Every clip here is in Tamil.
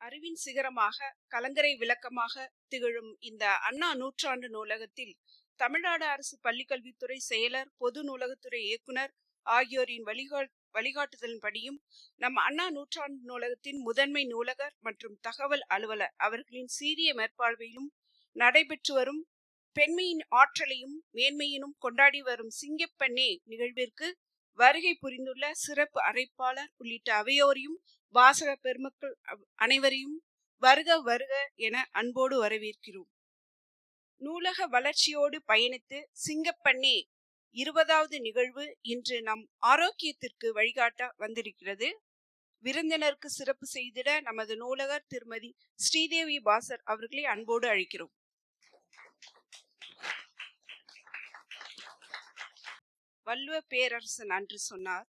அறிவின் சிகரமாக கலங்கரை விளக்கமாக திகழும் இந்த அண்ணா நூற்றாண்டு நூலகத்தில் தமிழ்நாடு அரசு பள்ளிக்கல்வித்துறை செயலர், பொது நூலகத்துறை இயக்குனர் ஆகியோரின் வழிகாட்டுதலின்படியும் நம் அண்ணா நூற்றாண்டு நூலகத்தின் முதன்மை நூலகர் மற்றும் தகவல் அலுவலர் அவர்களின் சீரிய மேற்பார்வையிலும் நடைபெற்று வரும் பெண்மையின் ஆற்றலையும் மேன்மையினும் கொண்டாடி வரும் சிங்கப்பெண்ணே நிகழ்விற்கு வருகை புரிந்துள்ள சிறப்பு அழைப்பாளர் உள்ளிட்ட அவையோரையும் வாசக பெருமக்கள் அனைவரையும் வருக வருக என அன்போடு வரவேற்கிறோம். நூலக வளர்ச்சியோடு பயணித்து சிங்கப்பெண்ணே 20வது நிகழ்வு இன்று நம் ஆரோக்கியத்திற்கு வழிகாட்ட வந்திருக்கிறது. விருந்தினருக்கு சிறப்பு செய்திட நமது நூலகர் திருமதி ஸ்ரீதேவி பாசர் அவர்களை அன்போடு அழைக்கிறோம். வள்ளுவ பேரரசன் அன்று சொன்னார்,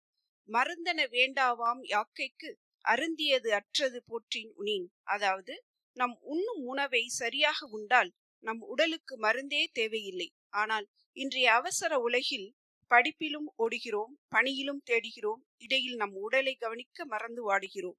மருந்தன வேண்டாவாம் யாக்கைக்கு அருந்தியது அற்றது போற்றின் உனின். அதாவது, நம் உண்ணும் உணவை சரியாக உண்டால் நம் உடலுக்கு மருந்தே தேவையில்லை. ஆனால் இன்றைய அவசர உலகில் படிப்பிலும் ஓடுகிறோம், பணியிலும் தேடுகிறோம், இடையில் நம் உடலை கவனிக்க மறந்து வாடுகிறோம்.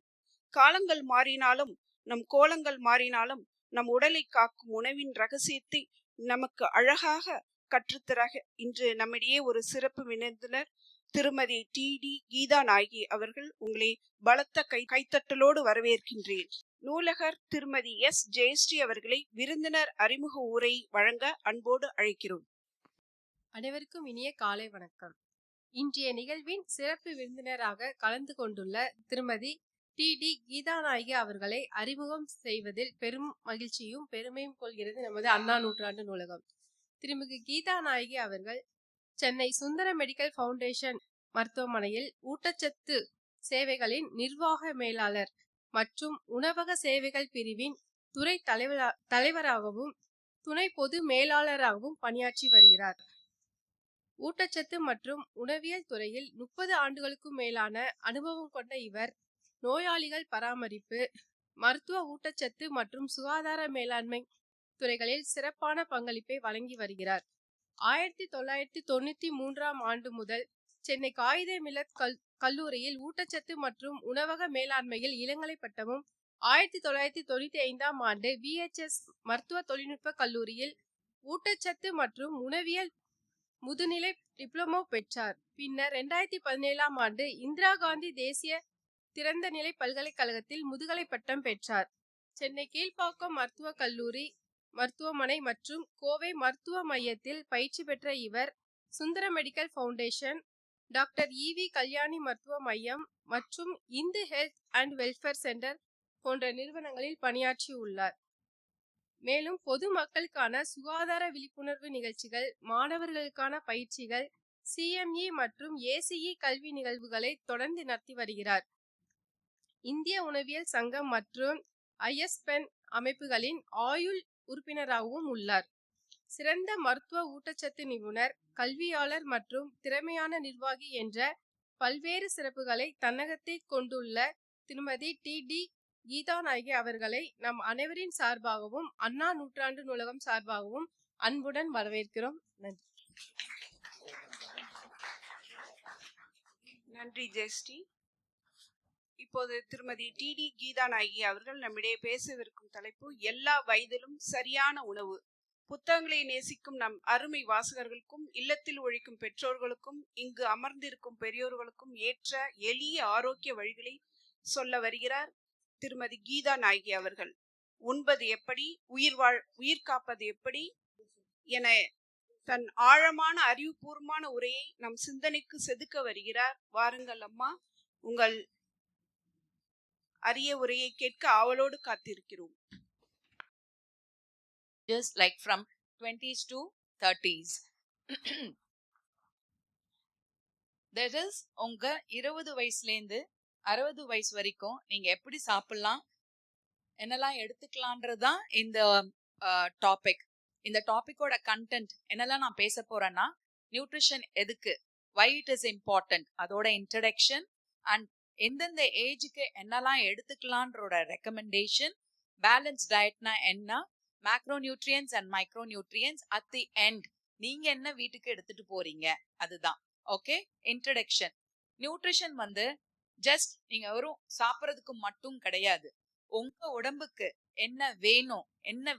காலங்கள் மாறினாலும் நம் கோலங்கள் மாறினாலும் நம் உடலை காக்கும் உணவின் ரகசியத்தை நமக்கு அழகாக கற்றுத்தர இன்று நம்மிடையே ஒரு சிறப்பு விருந்தினர் திருமதி டி.டி. கீதா நாயகி அவர்கள் உங்களை பலத்த கைத்தட்டலோடு வரவேற்கின்றேன். நூலகர் திருமதி எஸ். ஜெயஸ்ரீ அவர்களை விருந்தினர் அறிமுக உரை வழங்க அன்போடு அழைக்கிறோம். அனைவருக்கும் இனிய காலை வணக்கம். இன்றைய நிகழ்வின் சிறப்பு விருந்தினராக கலந்து கொண்டுள்ள திருமதி டி.டி. கீதா நாயகி அவர்களை அறிமுகம் செய்வதில் பெரும் மகிழ்ச்சியும் பெருமையும் கொள்கிறது நமது அண்ணா நூற்றாண்டு நூலகம். திருமதி கீதா நாயகி அவர்கள் சென்னை சுந்தர மெடிக்கல் ஃபவுண்டேஷன் மருத்துவமனையில் ஊட்டச்சத்து சேவைகளின் நிர்வாக மேலாளர் மற்றும் உணவக சேவைகள் பிரிவின் துறை தலைவராகவும் துணை பொது மேலாளராகவும் பணியாற்றி வருகிறார். ஊட்டச்சத்து மற்றும் உணவியல் துறையில் 30 ஆண்டுகளுக்கும் மேலான அனுபவம் கொண்ட இவர் நோயாளிகள் பராமரிப்பு, மருத்துவ ஊட்டச்சத்து மற்றும் சுகாதார மேலாண்மை துறைகளில் சிறப்பான பங்களிப்பை வழங்கி வருகிறார். 1993ஆம் ஆண்டு முதல் சென்னை காயிதே மில்லத் கல்லூரியில் ஊட்டச்சத்து மற்றும் உணவக மேலாண்மையில் இளங்கலை பட்டமும், 1995ஆம் ஆண்டு VHS மருத்துவ தொழில்நுட்ப கல்லூரியில் ஊட்டச்சத்து மற்றும் உணவியல் முதுநிலை டிப்ளமோ பெற்றார். பின்னர் 2017ஆம் ஆண்டு இந்திரா காந்தி தேசிய திறந்த நிலை பல்கலைக்கழகத்தில் முதுகலை பட்டம் பெற்றார். சென்னை கீழ்ப்பாக்கம் மருத்துவ கல்லூரி மருத்துவமனை மற்றும் கோவை மருத்துவ மையத்தில் பயிற்சி பெற்ற இவர் Sundara medical foundation, doctor E.V. Kalyani மருத்துவ மையம் மற்றும் Hindu health and welfare centre போன்ற நிறுவனங்களில் பணியாற்றியுள்ளார். மேலும் பொதுமக்களுக்கான சுகாதார விழிப்புணர்வு நிகழ்ச்சிகள், மாணவர்களுக்கான பயிற்சிகள், CME மற்றும் ACE கல்வி நிகழ்வுகளை தொடர்ந்து நடத்தி வருகிறார். இந்திய உணவியல் சங்கம் மற்றும் ISPEN அமைப்புகளின் ஆயுள் உறுப்பினராகவும் உள்ளார். சிறந்த மருத்துவ ஊட்டச்சத்து நிபுணர், கல்வியாளர் மற்றும் திறமையான நிர்வாகி என்ற பல்வேறு சிறப்புகளை தன்னகத்தை கொண்டுள்ள திருமதி டி.டி. கீதா நாயகி அவர்களை நம் அனைவரின் சார்பாகவும் அண்ணா நூற்றாண்டு நூலகம் சார்பாகவும் அன்புடன் வரவேற்கிறோம். நன்றி. நன்றி ஜெயஸ்ரீ. இப்போது திருமதி டி.டி. கீதா நாயகி அவர்கள் நம்மிடையே பேசவிருக்கும் தலைப்பு எல்லா வயதிலும் சரியான உணவு. புத்தகங்களை நேசிக்கும் நம் அருமை வாசகர்களுக்கும், இல்லத்தில் உழைக்கும் பெற்றோர்களுக்கும், இங்கு அமர்ந்திருக்கும் பெரியோர்களுக்கும் ஏற்ற எளிய ஆரோக்கிய வழிகளை சொல்ல வருகிறார் திருமதி கீதா நாயகி அவர்கள். உண்பது எப்படி, உயிர் காப்பது எப்படி என தன் ஆழமான அறிவுபூர்வமான உரையை நம் சிந்தனைக்கு செதுக்க வருகிறார். வாருங்கள் அம்மா, உங்கள் அரிய உரையை கேட்க ஆவலோடு காத்திருக்கிறோம். Just like from 20s to 30s. That is, உங்க 20 வயசுலேருந்து 60 வயசு வரைக்கும் நீங்க எப்படி சாப்பிடலாம், என்னெல்லாம் எடுத்துக்கலான்றதுதான் இந்த டாபிக். இந்த டாபிக்கோட கண்டென்ட் என்னெல்லாம் நான் பேச போறேன்னா, நியூட்ரிஷன் எதுக்கு, why it is important, அதோட இன்ட்ரடக்ஷன் அண்ட் எந்தெந்த ஏஜுக்கு என்னெல்லாம் எடுத்துக்கலான்றோட ரெக்கமெண்டேஷன், பேலன்ஸ் டயட்னா என்ன, macronutrients and micronutrients, at the end நீங்க என்ன வீட்டுக்கு எடுத்துட்டு போறீங்க, அதுதான். Okay, introduction. நியூட்ரிஷன் ஜஸ்ட் நீங்க வெறும் சாப்பிட்றதுக்கு மட்டும் கிடையாது. உங்க உடம்புக்கு என்ன வேணும், என்ன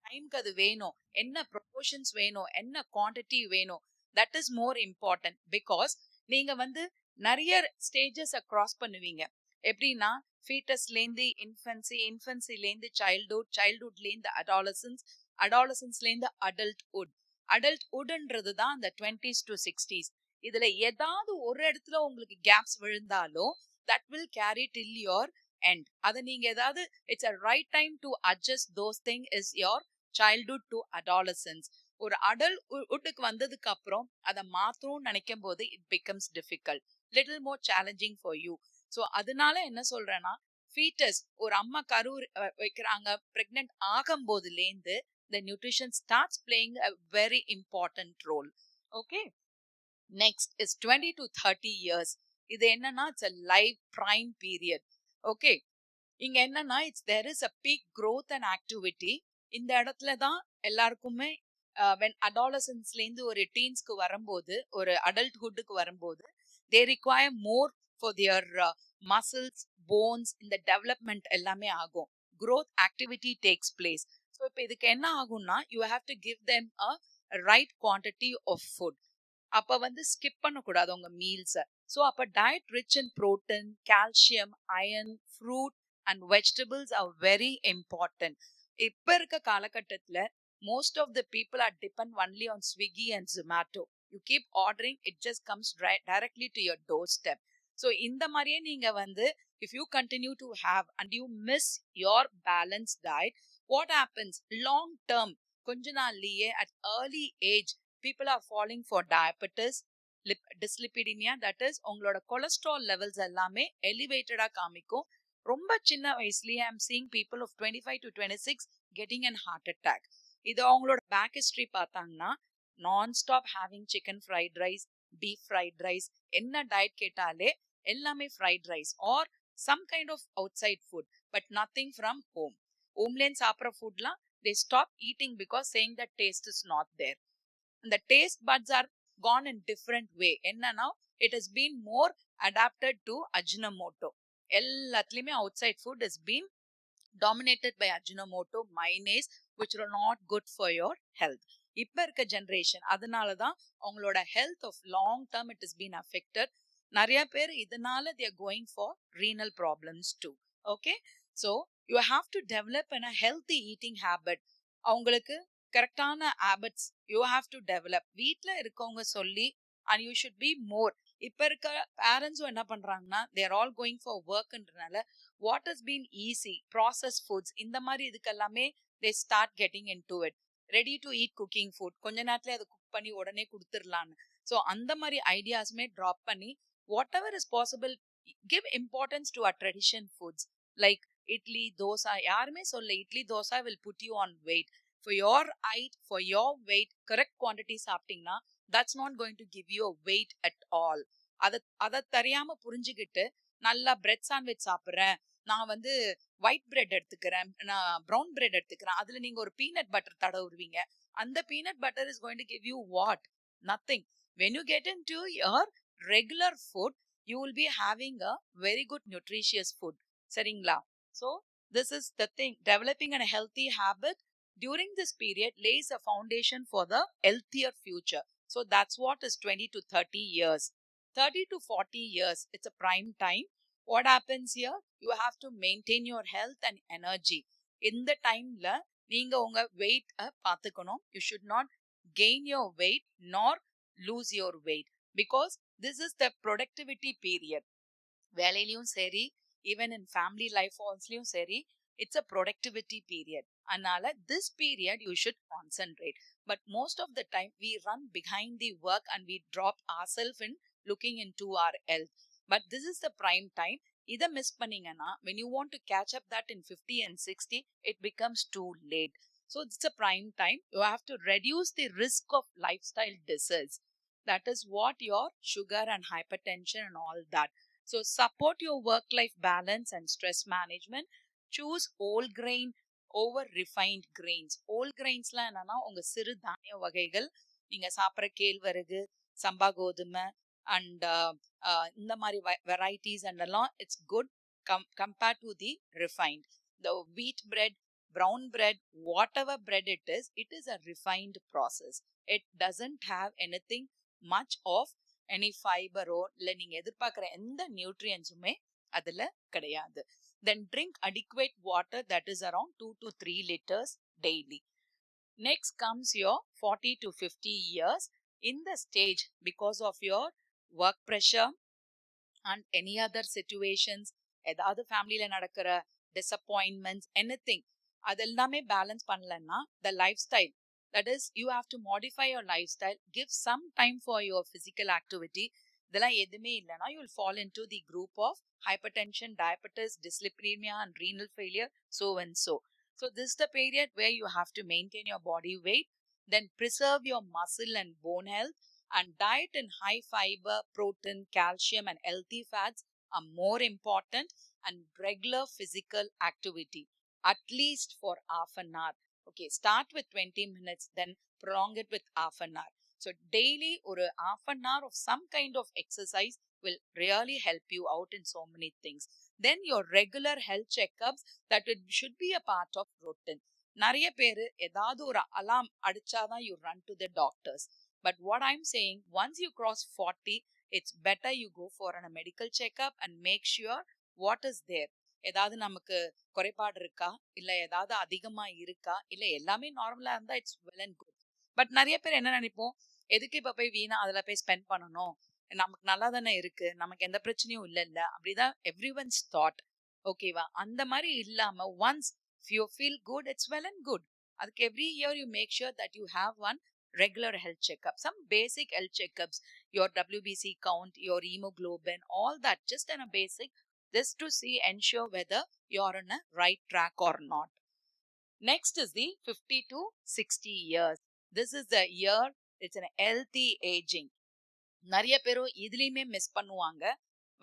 டைம்க்கு அது வேணும், என்ன ப்ரொபோர்ஷன்ஸ் வேணும், என்ன குவாண்டிட்டி வேணும், that is more important. Because நீங்க வந்து நிறைய ஸ்டேஜஸ் கிராஸ் பண்ணுவீங்க. எப்படின்னா ஃபீட்டஸ்லேருந்து இன்ஃபன்சி, இன்ஃபன்சிலேருந்து சைல்ட்ஹுட், சைல்ட்ஹுட்லேருந்து அடாலசன்ஸ், அடாலசன்ஸ்லேருந்து அடல்ட்ஹுட். அடல்ட்ஹுட்ன்றது தான் அந்த 20s to 60s. இதுல ஏதாவது ஒரு இடத்துல உங்களுக்கு கேப்ஸ் விழுந்தாலும் that will carry till your end. அத நீங்க ஏதாவது it's a right time to adjust those thing is your childhood to adolescence. ஒரு adulthoodக்கு வந்ததுக்கு அப்புறம் அதை மாத்தணும்னு நினைக்கும் போது it becomes difficult, little more challenging for you. So அதனால என்ன சொல்றேன்னா fetus ஒரு அம்மா கரு வைக்கிறாங்க, pregnant ஆகும் போதுலேருந்து the nutrition starts playing a very important role. Okay. Next is 20 to 30 years. இது என்னன்னா it's a life prime period. Okay. இங்க என்னன்னா there is a peak growth and activity. இந்த இடத்துல தான் எல்லாருக்குமே when adolescenceலேருந்து ஒரு teensக்கு வரும்போது, ஒரு adulthoodக்கு வரும்போது they require more for their muscles, bones, இந்த development எல்லாமே ஆகும். Growth activity takes place. So இப்போ இதுக்கு என்ன ஆகும்னா you have to give them a right quantity of food. அப்ப வந்து ஸ்கிப் பண்ணக்கூடாது உங்க மீல்ஸ. ஸோ அப்ப diet rich in protein, calcium, iron, fruit and vegetables are very important. இப்ப இருக்க காலகட்டத்துல most of the people are depend only on Swiggy and Zomato. You keep ordering, it just comes directly to your doorstep. So இந்த மாதிரியே நீங்க வந்து if you continue to have and you miss your balance diet, what happens long term கொஞ்ச நாள்லயே at early age people are falling for diabetes, dyslipidemia, that is உங்களோட cholesterol levels எல்லாமே elevatedா காமிக்கும். ரொம்ப சின்ன வயசுலயே I am seeing people of 25 to 26 getting an heart attack. இது அவங்களோட பேக் ஹிஸ்டரி பார்த்தாங்கன்னா நான் stop having chicken fried rice, beef fried rice, என்ன டயட் கேட்டாலே எல்லாமே fried rice or some kind of outside food, but nothing from home. ஹோம்லேன்னு சாப்பிட்ற ஃபுட்லாம் they stop eating because saying that taste is not there. The taste buds are gone in different way. என்னன்னா it has been more adapted to Ajinomoto. எல்லாத்துலயுமே outside food has been dominated by Ajinomoto, mayonnaise, which are not good for your health. இப்ப இருக்க ஜெனரேஷன் அதனாலதான் அவங்களோட health of long term it has been affected. நிறைய பேர் இதனால they are going for renal problems too. Okay, so you have to develop a healthy eating habit. அவங்களுக்கு கரெக்டான habits you have to develop. வீட்டில் இருக்கவங்க சொல்லி and you should be more. இப்போ இருக்க பேரண்ட்ஸும் என்ன பண்ணுறாங்கன்னா தேர் ஆல் கோயிங் ஃபார் ஒர்க்ன்றனால what has been easy process foods இந்த மாதிரி இதுக்கெல்லாமே they start getting into it. Ready to eat cooking food, கொஞ்ச நேரத்தில் அதை குக் பண்ணி உடனே கொடுத்துடலான்னு. ஸோ அந்த மாதிரி ஐடியாஸுமே ட்ராப் பண்ணி whatever is possible give importance to a tradition foods like idli dosa. யாருமே சொல்ல idli dosa will put you on weight. For your height, for your weight, correct quantity சாப்பிட்டீங்கன்னா that's not going to give you a weight at all. அதை தெரியாம புரிஞ்சுக்கிட்டு நல்லா பிரெட் சாண்ட்விச் சாப்பிட்றேன், நான் வந்து ஒயிட் பிரெட் எடுத்துக்கிறேன், நான் ப்ரௌன் பிரெட் எடுத்துக்கிறேன், அதுல நீங்க ஒரு பீனட் பட்டர் தடவுவீங்க. அந்த peanut butter is going to give you what? Nothing. When you get into your regular food, you will be having a very good nutritious food. சரிங்களா? So this is the thing. Developing a healthy habit during this period lays a foundation for the healthier future. So that's what is 20 to 30 years. 30 to 40 years, it's a prime time. What happens here? You have to maintain your health and energy. In the time la neenga unga weight paathukanum. You should not gain your weight nor lose your weight, because this is the productivity period. வேலையிலயும் சரி, even in family life also சரி, it's a productivity period. அதனால this period you should concentrate. But most of the time we run behind the work and we drop ourselves in looking into our health. But this is the prime time. இதை மிஸ் பண்ணீங்கன்னா when you want to catch up that in 50 and 60, it becomes too late. So it's a prime time. You have to reduce the risk of lifestyle disease. That is what your sugar and hypertension and all that. So support your work-life balance and stress management. Choose whole grain over refined grains. Whole grains-ல என்னன்னா உங்க சிறு தானிய வகைகள், நீங்க சாப்பிட்ற கேழ்வரகு, சம்பா கோதுமை அண்ட் இந்த மாதிரி வெரைட்டிஸ் அண்ட் எல்லாம் it's good compared to the refined. the wheat bread, brown bread, whatever bread it is a refined process. It doesn't have anything much of any fiber or இல்ல நீங்க எதிர்பார்க்கிற எந்த நியூட்ரியன்ஸுமே அதுல கிடையாது. Then drink adequate water, that is around 2 to 3 liters daily. Next comes your 40 to 50 years. In the stage, because of your work pressure and any other situations, ஏதாவது ஃபேமிலியில நடக்கிற disappointments, anything, அதெல்லாமே பேலன்ஸ் பண்ணலன்னா the lifestyle, that is you have to modify your lifestyle, give some time for your physical activity. இதெல்லாம் எதுவுமே இல்லைன்னா you will fall into the group of hypertension, diabetes, dyslipidemia and renal failure, so and so. So this is the period where you have to maintain your body weight, then preserve your muscle and bone health, and diet in high fiber, protein, calcium and healthy fats are more important, and regular physical activity, at least for half an hour. Okay, start with 20 minutes, then prolong it with half an hour. So daily or half an hour of some kind of exercise will really help you out in so many things. Then your regular health checkups, that it should be a part of routine. நிறைய பேரு ஏதாவது ஒரு அலாம் அடிச்சாதான் you run to the doctors. But what I'm saying, once you cross 40, it's better you go for a medical checkup and make sure what is there. ஏதாவது நமக்கு குறைபாடு இருக்கா, இல்ல ஏதாவது அதிகமா இருக்கா, இல்ல எல்லாமே நார்மலா இருந்தா it's well and good. But நிறைய பேர் என்ன நினைப்போம், எதுக்கு இப்ப போய் வீணா அதுல போய் ஸ்பெண்ட் பண்ணணும், நமக்கு நல்லா தானே இருக்கு, நமக்கு எந்த பிரச்சனையும் இல்ல அப்படிதான் எவ்ரி ஒன்ஸ் தாட். ஓகேவா? அந்த மாதிரி இல்லாம once you feel good, it's well and good. அதுக்கு every year you make sure that you have one regular health checkup, some basic health checkups, your WBC count, your hemoglobin, all that, just in a basic, just to see, ensure whether you're on a right track or not. Next is the 50 to 60 years. This is the year, it's an healthy aging. நிறைய பேரும் இதுலயுமே மிஸ் பண்ணுவாங்க.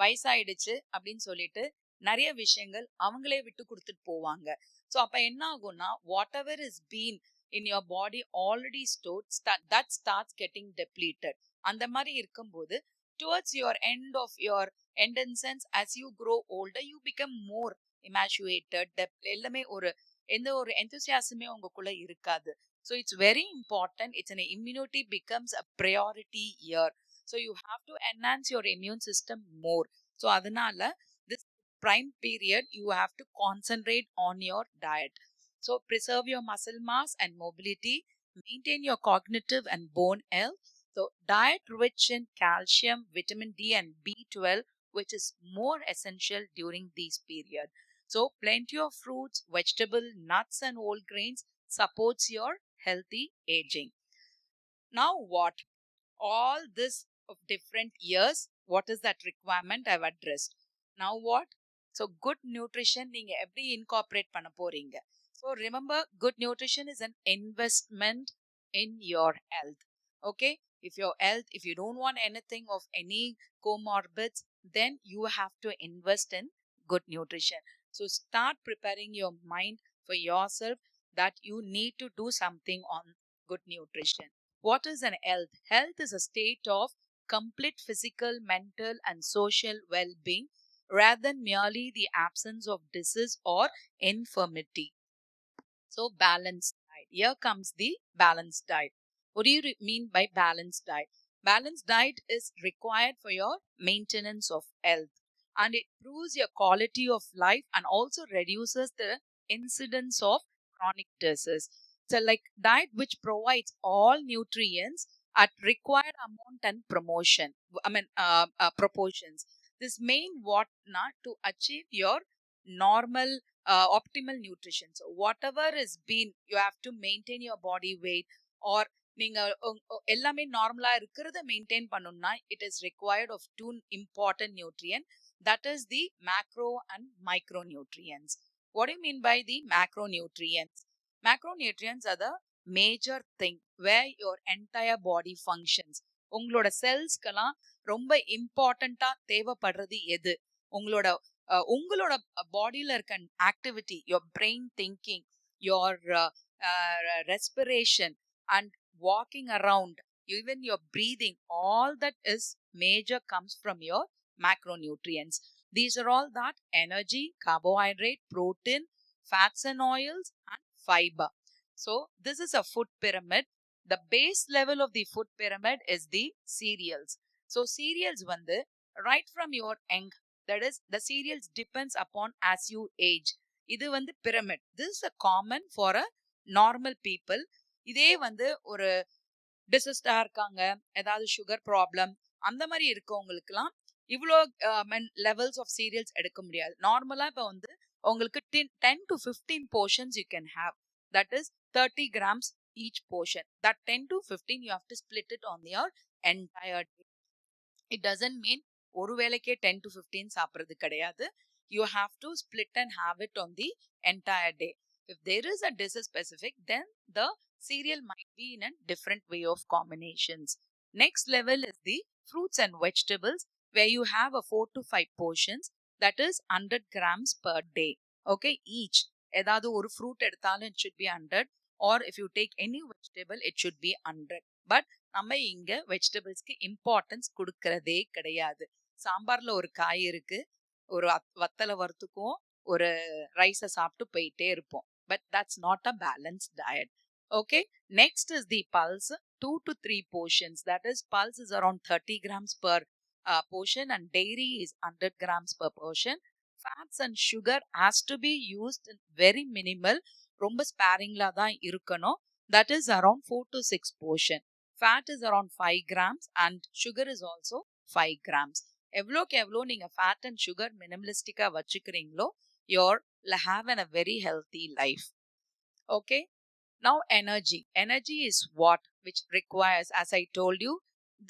வயசாயிடுச்சு அப்படின்னு சொல்லிட்டு நிறைய விஷயங்கள் அவங்களே விட்டு கொடுத்துட்டு போவாங்க. ஸோ அப்ப என்ன ஆகும்னா, what ever is been in your body already stored, that starts getting depleted. அந்த மாதிரி இருக்கும்போது towards your end of your end in sense, as you grow older you become more emaciated, எல்லாமே ஒரு எந்த ஒரு enthusiasm உங்களுக்குள்ள இருக்காது. So it's very important, it's an immunity becomes a priority year. So you have to enhance your immune system more. So அதனால this prime period you have to concentrate on your diet. So preserve your muscle mass and mobility, maintain your cognitive and bone health. So diet rich in calcium, vitamin D and B12, which is more essential during this period. So plenty of fruits, vegetable, nuts and whole grains supports your healthy aging. Now what? All this of different years, what is that requirement I've addressed. Now what? So good nutrition நீங்க எப்படி incorporate பண்ண போறீங்க? So remember, good nutrition is an investment in your health. Okay? If your health, if you don't want anything of any comorbids, then you have to invest in good nutrition. So start preparing your mind for yourself that you need to do something on good nutrition. What is an health? Health is a state of complete physical, mental and social well-being rather than merely the absence of disease or infirmity. So balanced diet. Here comes the balanced diet. What do you mean by balanced diet? Balanced diet is required for your maintenance of health, and it improves your quality of life and also reduces the incidence of chronic disease. So like diet which provides all nutrients at required amount and proportions. This main what not to achieve your normal optimal nutrition. So whatever is been, you have to maintain your body weight, or நீங்க எல்லாமே நார்மலா இருக்கிறத மெயின்டைன் பண்ணணும்னா it is required of two important nutrient, that is the macro and micronutrients. What do you mean by the macronutrients? Macronutrients are the major thing where your entire body functions. உங்களோட செல்ஸ்க்கெல்லாம் ரொம்ப இம்பார்ட்டண்டா தேவைப்படுறது எது? உங்களோட பாடியில இருக்க activity, your brain thinking, your respiration and walking around, even your breathing, all that is major comes from your macronutrients. These are all that energy, carbohydrate, protein, fats and oils, and fiber. So this is a food pyramid. The base level of the food pyramid is the cereals. So cereals வந்து right from your young, that is the cereals depends upon as you age. இது வந்து pyramid. This is a common for a normal people. இதே வந்து ஒரு டிசஸ்டா இருக்காங்க, ஏதாவது சுகர் ப்ராப்ளம் அந்த மாதிரி இருக்கவங்களுக்குலாம் இவ்வளோ லெவல்ஸ் ஆஃப் சீரியல்ஸ் எடுக்க முடியாது. நார்மலா இப்போ வந்து உங்களுக்கு 10 to 15 portions you can have. That is 30 grams each portion. That 10 to 15 you have to split it on your entire day. It doesn't mean ஒரு வேளைக்கே 10 to 15 சாப்பிட்றது கிடையாது. You have to split and have it on the entire day. If there is a disease specific, then the cereal might be in a different way of combinations. Next level is the fruits and vegetables, where you have a 4 to 5 portions, that is 100 grams per day. Okay, each. ஏதாவது ஒரு fruit எடுத்தாலும் it should be 100, or if you take any vegetable it should be 100. But நம்ம இங்க வெஜிடபிள்ஸ்க்கு இம்பார்ட்டன்ஸ் கொடுக்கறதே கிடையாது. சாம்பார்ல ஒரு காய் இருக்கு, ஒரு வத்தலை வறுத்துக்கும், ஒரு ரைஸை சாப்பிட்டு போயிட்டே இருப்போம். But that's not a balanced diet. Okay, next is the pulse, 2 to 3 portions. That is, pulse is around 30 grams per portion, and dairy is 100 grams per portion. Fats and sugar has to be used in very minimal, ரொம்ப ஸ்பேரிங்லா தான் இருக்கணும். That is around 4 to 6 portion. Fat is around 5 grams and sugar is also 5 grams. எவ்வளோக்கு எவ்வளோ நீங்க fat and sugar minimalistic வச்சுக்கிறீங்களோ you'll have a very healthy life. Okay, now energy. Energy is what which requires, as I told you,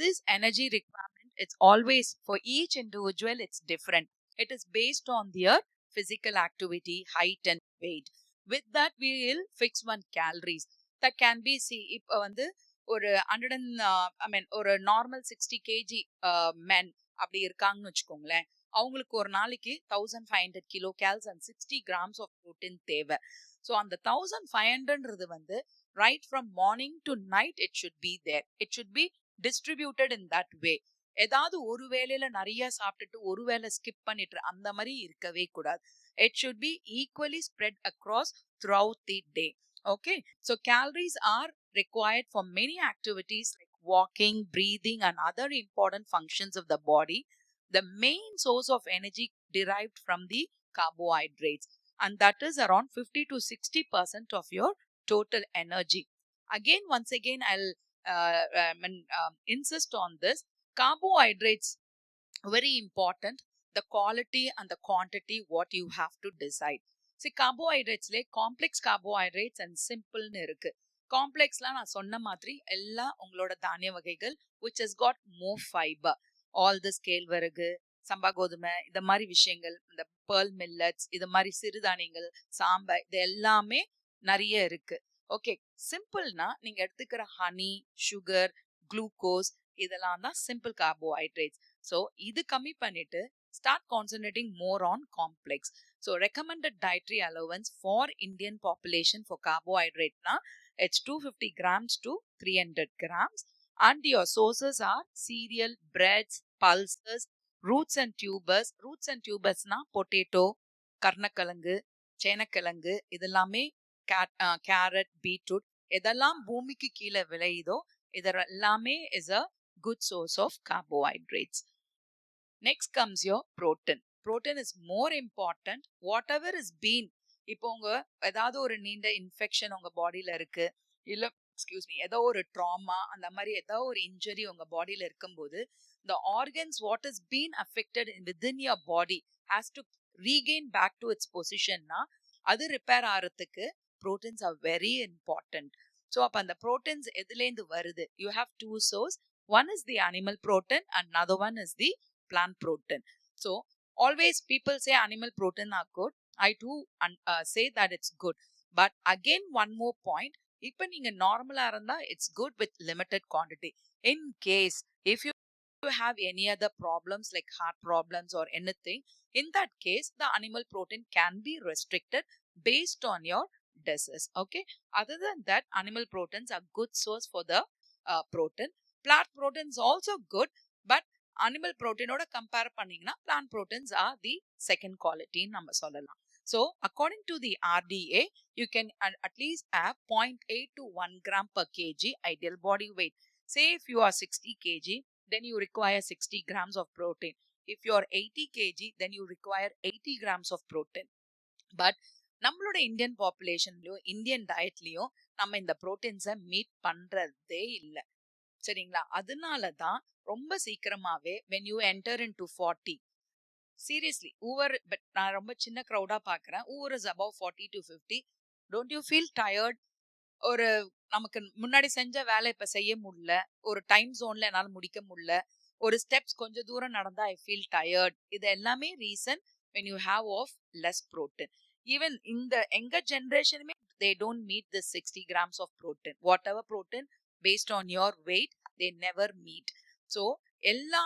this energy requirement, it's always for each individual it's different. It is based on their physical activity, height and weight. With that we will fix one calories. That can be, see, இப்போ வந்து ஒரு 100 ஒரு நார்மல் 60 kg men அப்படி இருக்காங்கன்னு வச்சுக்கோங்களேன், அவங்களுக்கு ஒரு நாளைக்கு 1500 kilocalories and 60 grams of protein தேவை. ஸோ அந்த 1500ன்றது வந்து right from morning to night it should be there. It should be distributed in that way. ஏதாவது ஒரு வேளையில நிறைய சாப்பிட்டுட்டு ஒரு வேளை ஸ்கிப் பண்ணிட்டு அந்த மாதிரி இருக்கவே கூடாது. It should be equally spread across throughout the day. Okay, so calories are required for many activities like walking, breathing and other important functions of the body. The main source of energy derived from the carbohydrates, and that is around 50 to 60% of your total energy. Again, once again, I'll insist on this. Carbohydrates, very important. The quality and the quantity what you have to decide. See, carbohydrates le complex carbohydrates and simple nu irukku. Complex la na sonna madri ella ungaloda தானிய வகைகள் which has got more fiber. All the scale வரகு, சம்பா கோதுமை, இந்த மாதிரி விஷயங்கள், இந்த pearl millets, இது மாதிரி சிறுதானியங்கள், சாம்பை, இது எல்லாமே நிறைய இருக்கு. ஓகே, சிம்பிள்னா நீங்க எடுத்துக்கிற ஹனி, சுகர், குளுக்கோஸ், இதெல்லாம் தான் சிம்பிள் கார்போஹைட்ரேட்ஸ். ஸோ இது கம்மி பண்ணிட்டு start concentrating more on complex. So recommended dietary allowance for Indian population for carbohydrate na it's 250 grams to 300 grams, and your sources are cereal, breads, pulses, roots and tubers. Roots and tubers na potato, karnakalangu, சேனக்கிழங்கு, இதெல்லாமே கேரட், பீட்ரூட், இதெல்லாம் பூமிக்கு கீழே விளையுதோ இதெல்லாமே is a good source of carbohydrates. Next comes your protein. Protein is more important. Whatever is been, இப்போ உங்க ஏதாவது ஒரு நீண்ட இன்ஃபெக்ஷன் உங்க பாடியில இருக்கு, இல்ல ஏதோ ஒரு ட்ராமா, அந்த மாதிரி ஏதோ ஒரு இன்ஜுரி உங்க பாடியில இருக்கும்போது the organs what is been affected within your body has to regain back to its position na அது ரிப்பேர் ஆகிறதுக்கு proteins are very important. So அப்போ அந்த proteins எதுலேருந்து வருது? You have two source. One is the animal protein and another one is the plant protein. So always people say animal protein are good. I do say that it's good. But again one more point. இப்போ நீங்க நார்மலா இருந்தா it's good with limited quantity. In case if you have any other problems like heart problems or anything, in that case the animal protein can be restricted based on your disease. Okay. Other than that, animal proteins are good source for the protein. Plant proteins also good, but animal protein oda compare பண்ணீங்கன்னா plant proteins are the second quality நம்ம சொல்லலாம். So according to the RDA, you can at least have 0.8 to 1 gram per kg ideal body weight. Say if you are 60 kg, then you require 60 grams of protein. If you are 80 kg, then you require 80 grams of protein. But நம்மளோட இந்தியன் பாப்புலேஷன்லயும் இந்தியன் டயட்லயும் நம்ம இந்த ப்ரோட்டீன்ஸை மீட் பண்றதே இல்லை. சரிங்களா? அதனாலதான் ரொம்ப சீக்கிரமாவே when you enter into 40, seriously, but நான் ரொம்ப சின்ன crowd பாக்குறேன், who is above 40 to 50, don't you feel tired? ஒரு நமக்கு முன்னாடி செஞ்ச வேலை இப்ப செய்ய முடியல, ஒரு டைம் ஜோன்ல என்னால முடிக்க முடியல, ஒரு ஸ்டெப்ஸ் கொஞ்சம் தூரம் நடந்தா I feel tired. இது எல்லாமே reason when you have of less protein. Even in the younger generation, they don't meet the 60 grams of protein. Whatever protein based on your weight, they never meet. So எல்லா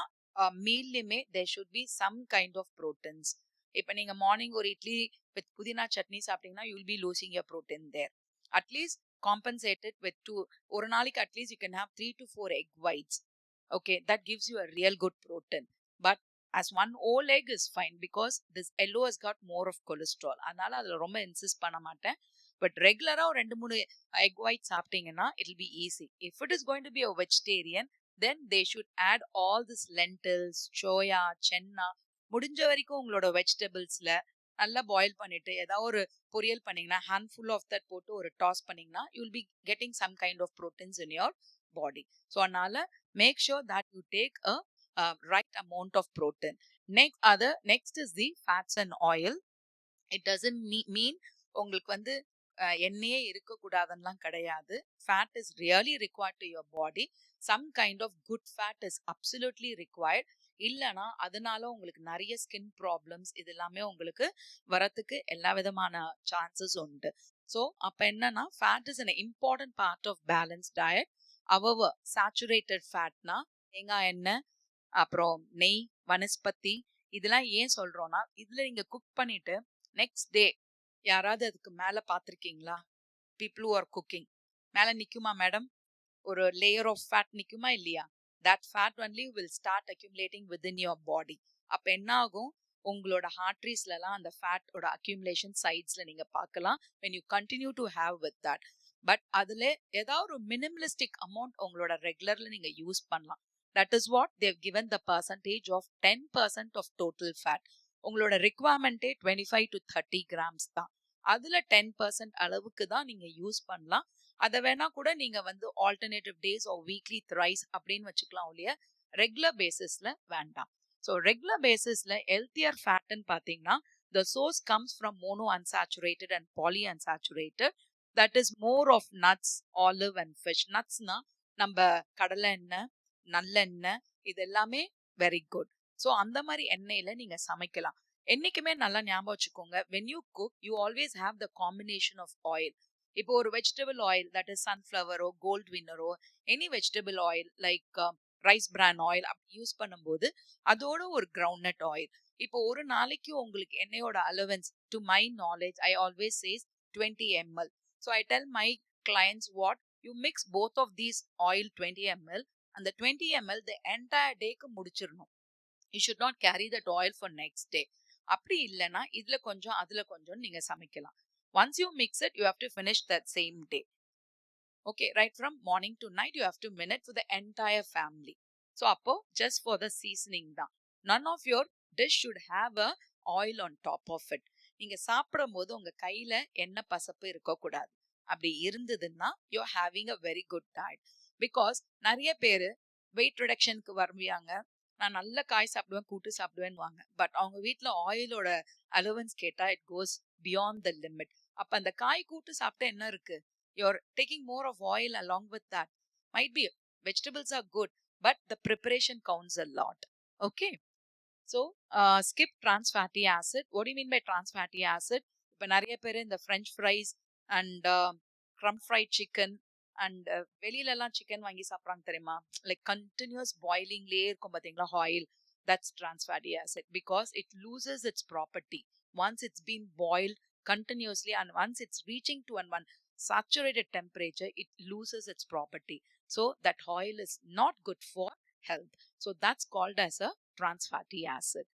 மீல்லையுமே there should be some kind of proteins. இப்ப நீங்க மார்னிங் ஒரு இட்லி with புதினா சட்னி சாப்பிட்டீங்கன்னா you will be losing your protein there. At least compensate it with 2. ஒரு நாளைக்கு at least you can have 3 to 4 egg whites. Okay, that gives you a real good protein. But as one whole egg is fine because this yellow has got more of cholesterol. அதனால அதுல ரொம்ப இன்சிஸ்ட் பண்ண மாட்டேன். பட் ரெகுலரா ஒரு 2-3 egg white சாப்பிட்டீங்கன்னா it will be easy. If it is going to be a vegetarian, then they should add all this lentils, soya, chenna. முடிஞ்ச வரைக்கும் உங்களோட வெஜிடபிள்ஸ்ல நல்லா பாயில் பண்ணிட்டு ஏதாவது ஒரு பொரியல் பண்ணீங்கன்னா handful of that போட்டு ஒரு டாஸ் பண்ணீங்கன்னா you will be getting some kind of proteins in your body. So அதனால make sure that you take a right amount of protein. Next is the fats and oil. It doesn't mean உங்களுக்கு வந்து எண்ணெயே இருக்கக்கூடாதுன்னெலாம் கிடையாது. Fat is really required to your body. Some kind of good fat is absolutely required. இல்லைனா அதனால உங்களுக்கு நிறைய ஸ்கின் ப்ராப்ளம்ஸ் இது எல்லாமே உங்களுக்கு வரத்துக்கு எல்லா விதமான சான்சஸ் உண்டு. ஸோ அப்போ என்னன்னா fat is an important part of balanced diet. However, saturated fatனா தேங்காய் எண்ணெய், அப்புறம் நெய், வனஸ்பதி, இதெல்லாம் ஏன் சொல்றோம்னா இதுல நீங்க குக் பண்ணிட்டு நெக்ஸ்ட் டே யாராவது அதுக்கு மேல பாத்திருக்கீங்களா? பீப்புள் ஹூ ஆர் குக்கிங் மேல நிக்குமா மேடம்? ஒரு லேயர் ஆஃப் ஃபேட் நிக்குமா இல்லையா? that fat only will start accumulating within your body. அப்ப என்ன ஆகும்? உங்களோட ஆர்டரிஸ்லாம் அந்த ஃபேட்டோட அக்யூமுலேஷன் சைட்ஸ்ல நீங்க பார்க்கலாம் when you continue to have with that. But அதுல ஏதாவது ஒரு மினிமலிஸ்டிக் அமௌண்ட் உங்களோட ரெகுலர்ல நீங்க யூஸ் பண்ணலாம். that is what they've given the percentage of 10% of total fat. உங்களோட ரிக்வயர்மெண்ட்டே 25 to 30 grams தான். அதுல 10% அளவுக்கு தான் நீங்க யூஸ் பண்ணலாம். அதை வேணா கூட நீங்க வந்து alternative days or weekly thrice அப்படின்னு வச்சுக்கலாம் இல்லையா, ரெகுலர் பேசிஸ்ல வேண்டாம். ஸோ ரெகுலர் பேசிஸ்ல ஹெல்த்தியர் ஃபேட்னு பார்த்தீங்கன்னா the source comes from mono unsaturated and poly unsaturated. That is more of nuts, olive and fish. nutsனா நம்ம கடலை எண்ணெய், நல்லெண்ணெய், இது எல்லாமே வெரி குட். ஸோ அந்த மாதிரி எண்ணெயில நீங்க சமைக்கலாம். என்னைக்குமே நல்லா ஞாபகம் வச்சுக்கோங்க, when you cook you always have the combination of oil. இப்போ ஒரு வெஜிடபிள் ஆயில், தட் இஸ் சன்ஃப்ளவரோ கோல்ட் வின்னரோ any vegetable oil like rice bran oil அப்படி யூஸ் பண்ணும்போது அதோட ஒரு கிரவுண்ட்நட் ஆயில். இப்போ ஒரு நாளைக்கு உங்களுக்கு எண்ணெயோட allowance to my knowledge I always says 20 ml. So I tell my clients what you mix both of these oil 20 ml. அந்த 20 ml த என்டையர் டேக்கு முடிச்சிடணும். You should not carry that oil for next day. அப்படி இல்லைன்னா இதுல கொஞ்சம் அதுல கொஞ்சம் நீங்க சமைக்கலாம். Once you mix it, you have to finish that same day. Okay, right from morning to night, you have to minute for the entire family. So, appo just for the seasoning da. None of your dish should have a oil on top of it. நீங்க சாப்பிடும் போது உங்க கையில எண்ணெய் பசப்பு இருக்க கூடாது. அப்படி இருந்ததுன்னா you're having a very good diet. Because நிறைய பேரு வெயிட் ரிடக்ஷனுக்கு வருவாங்க, நான் நல்ல காய் சாப்பிடுவேன், கூட்டு சாப்பிடுவேன்னு வாங்க. பட் அவங்க வீட்டுல ஆயிலோட அலவன்ஸ் கேட்டா it goes beyond the limit. அப்ப அந்த காய் கூட்டு சாப்பிட்டா என்ன இருக்கு? You're taking more of oil along with that. Might be vegetables are good, but the preparation counts a lot. Okay. So skip trans fatty acid. What do you mean by trans fatty acid? இப்ப நிறைய பேர் இந்த French fries and crumb fried chicken and வெளியில எல்லாம் சிக்கன் வாங்கி சாப்பிட்றாங்க தெரியுமா? லைக் கண்டினியூஸ் பாயிலிங்லேயே இருக்கும் பாத்தீங்களா oil. That's trans fatty acid because it loses its property once it's been boiled continuously, and once it's reaching to one saturated temperature it loses its property. So that oil is not good for health. So that's called as a trans fatty acid.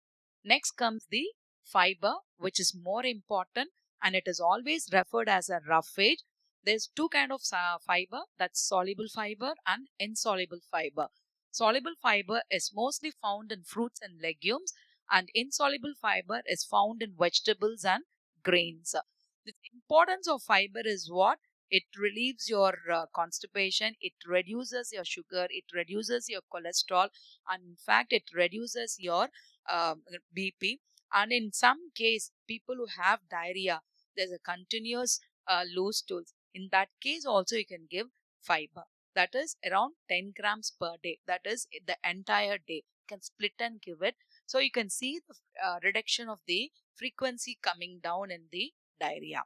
Next comes the fiber, which is more important, and it is always referred as a roughage. There's two kind of fiber, that's soluble fiber and insoluble fiber. Soluble fiber is mostly found in fruits and legumes, and insoluble fiber is found in vegetables and grains. The importance of fiber is what? It relieves your constipation, it reduces your sugar, it reduces your cholesterol, and in fact, it reduces your BP. And in some case, people who have diarrhea, there's a continuous loose stools. In that case, also you can give fiber. That is around 10 grams per day. That is the entire day. You can split and give it. So you can see the reduction of the frequency coming down in the diarrhea.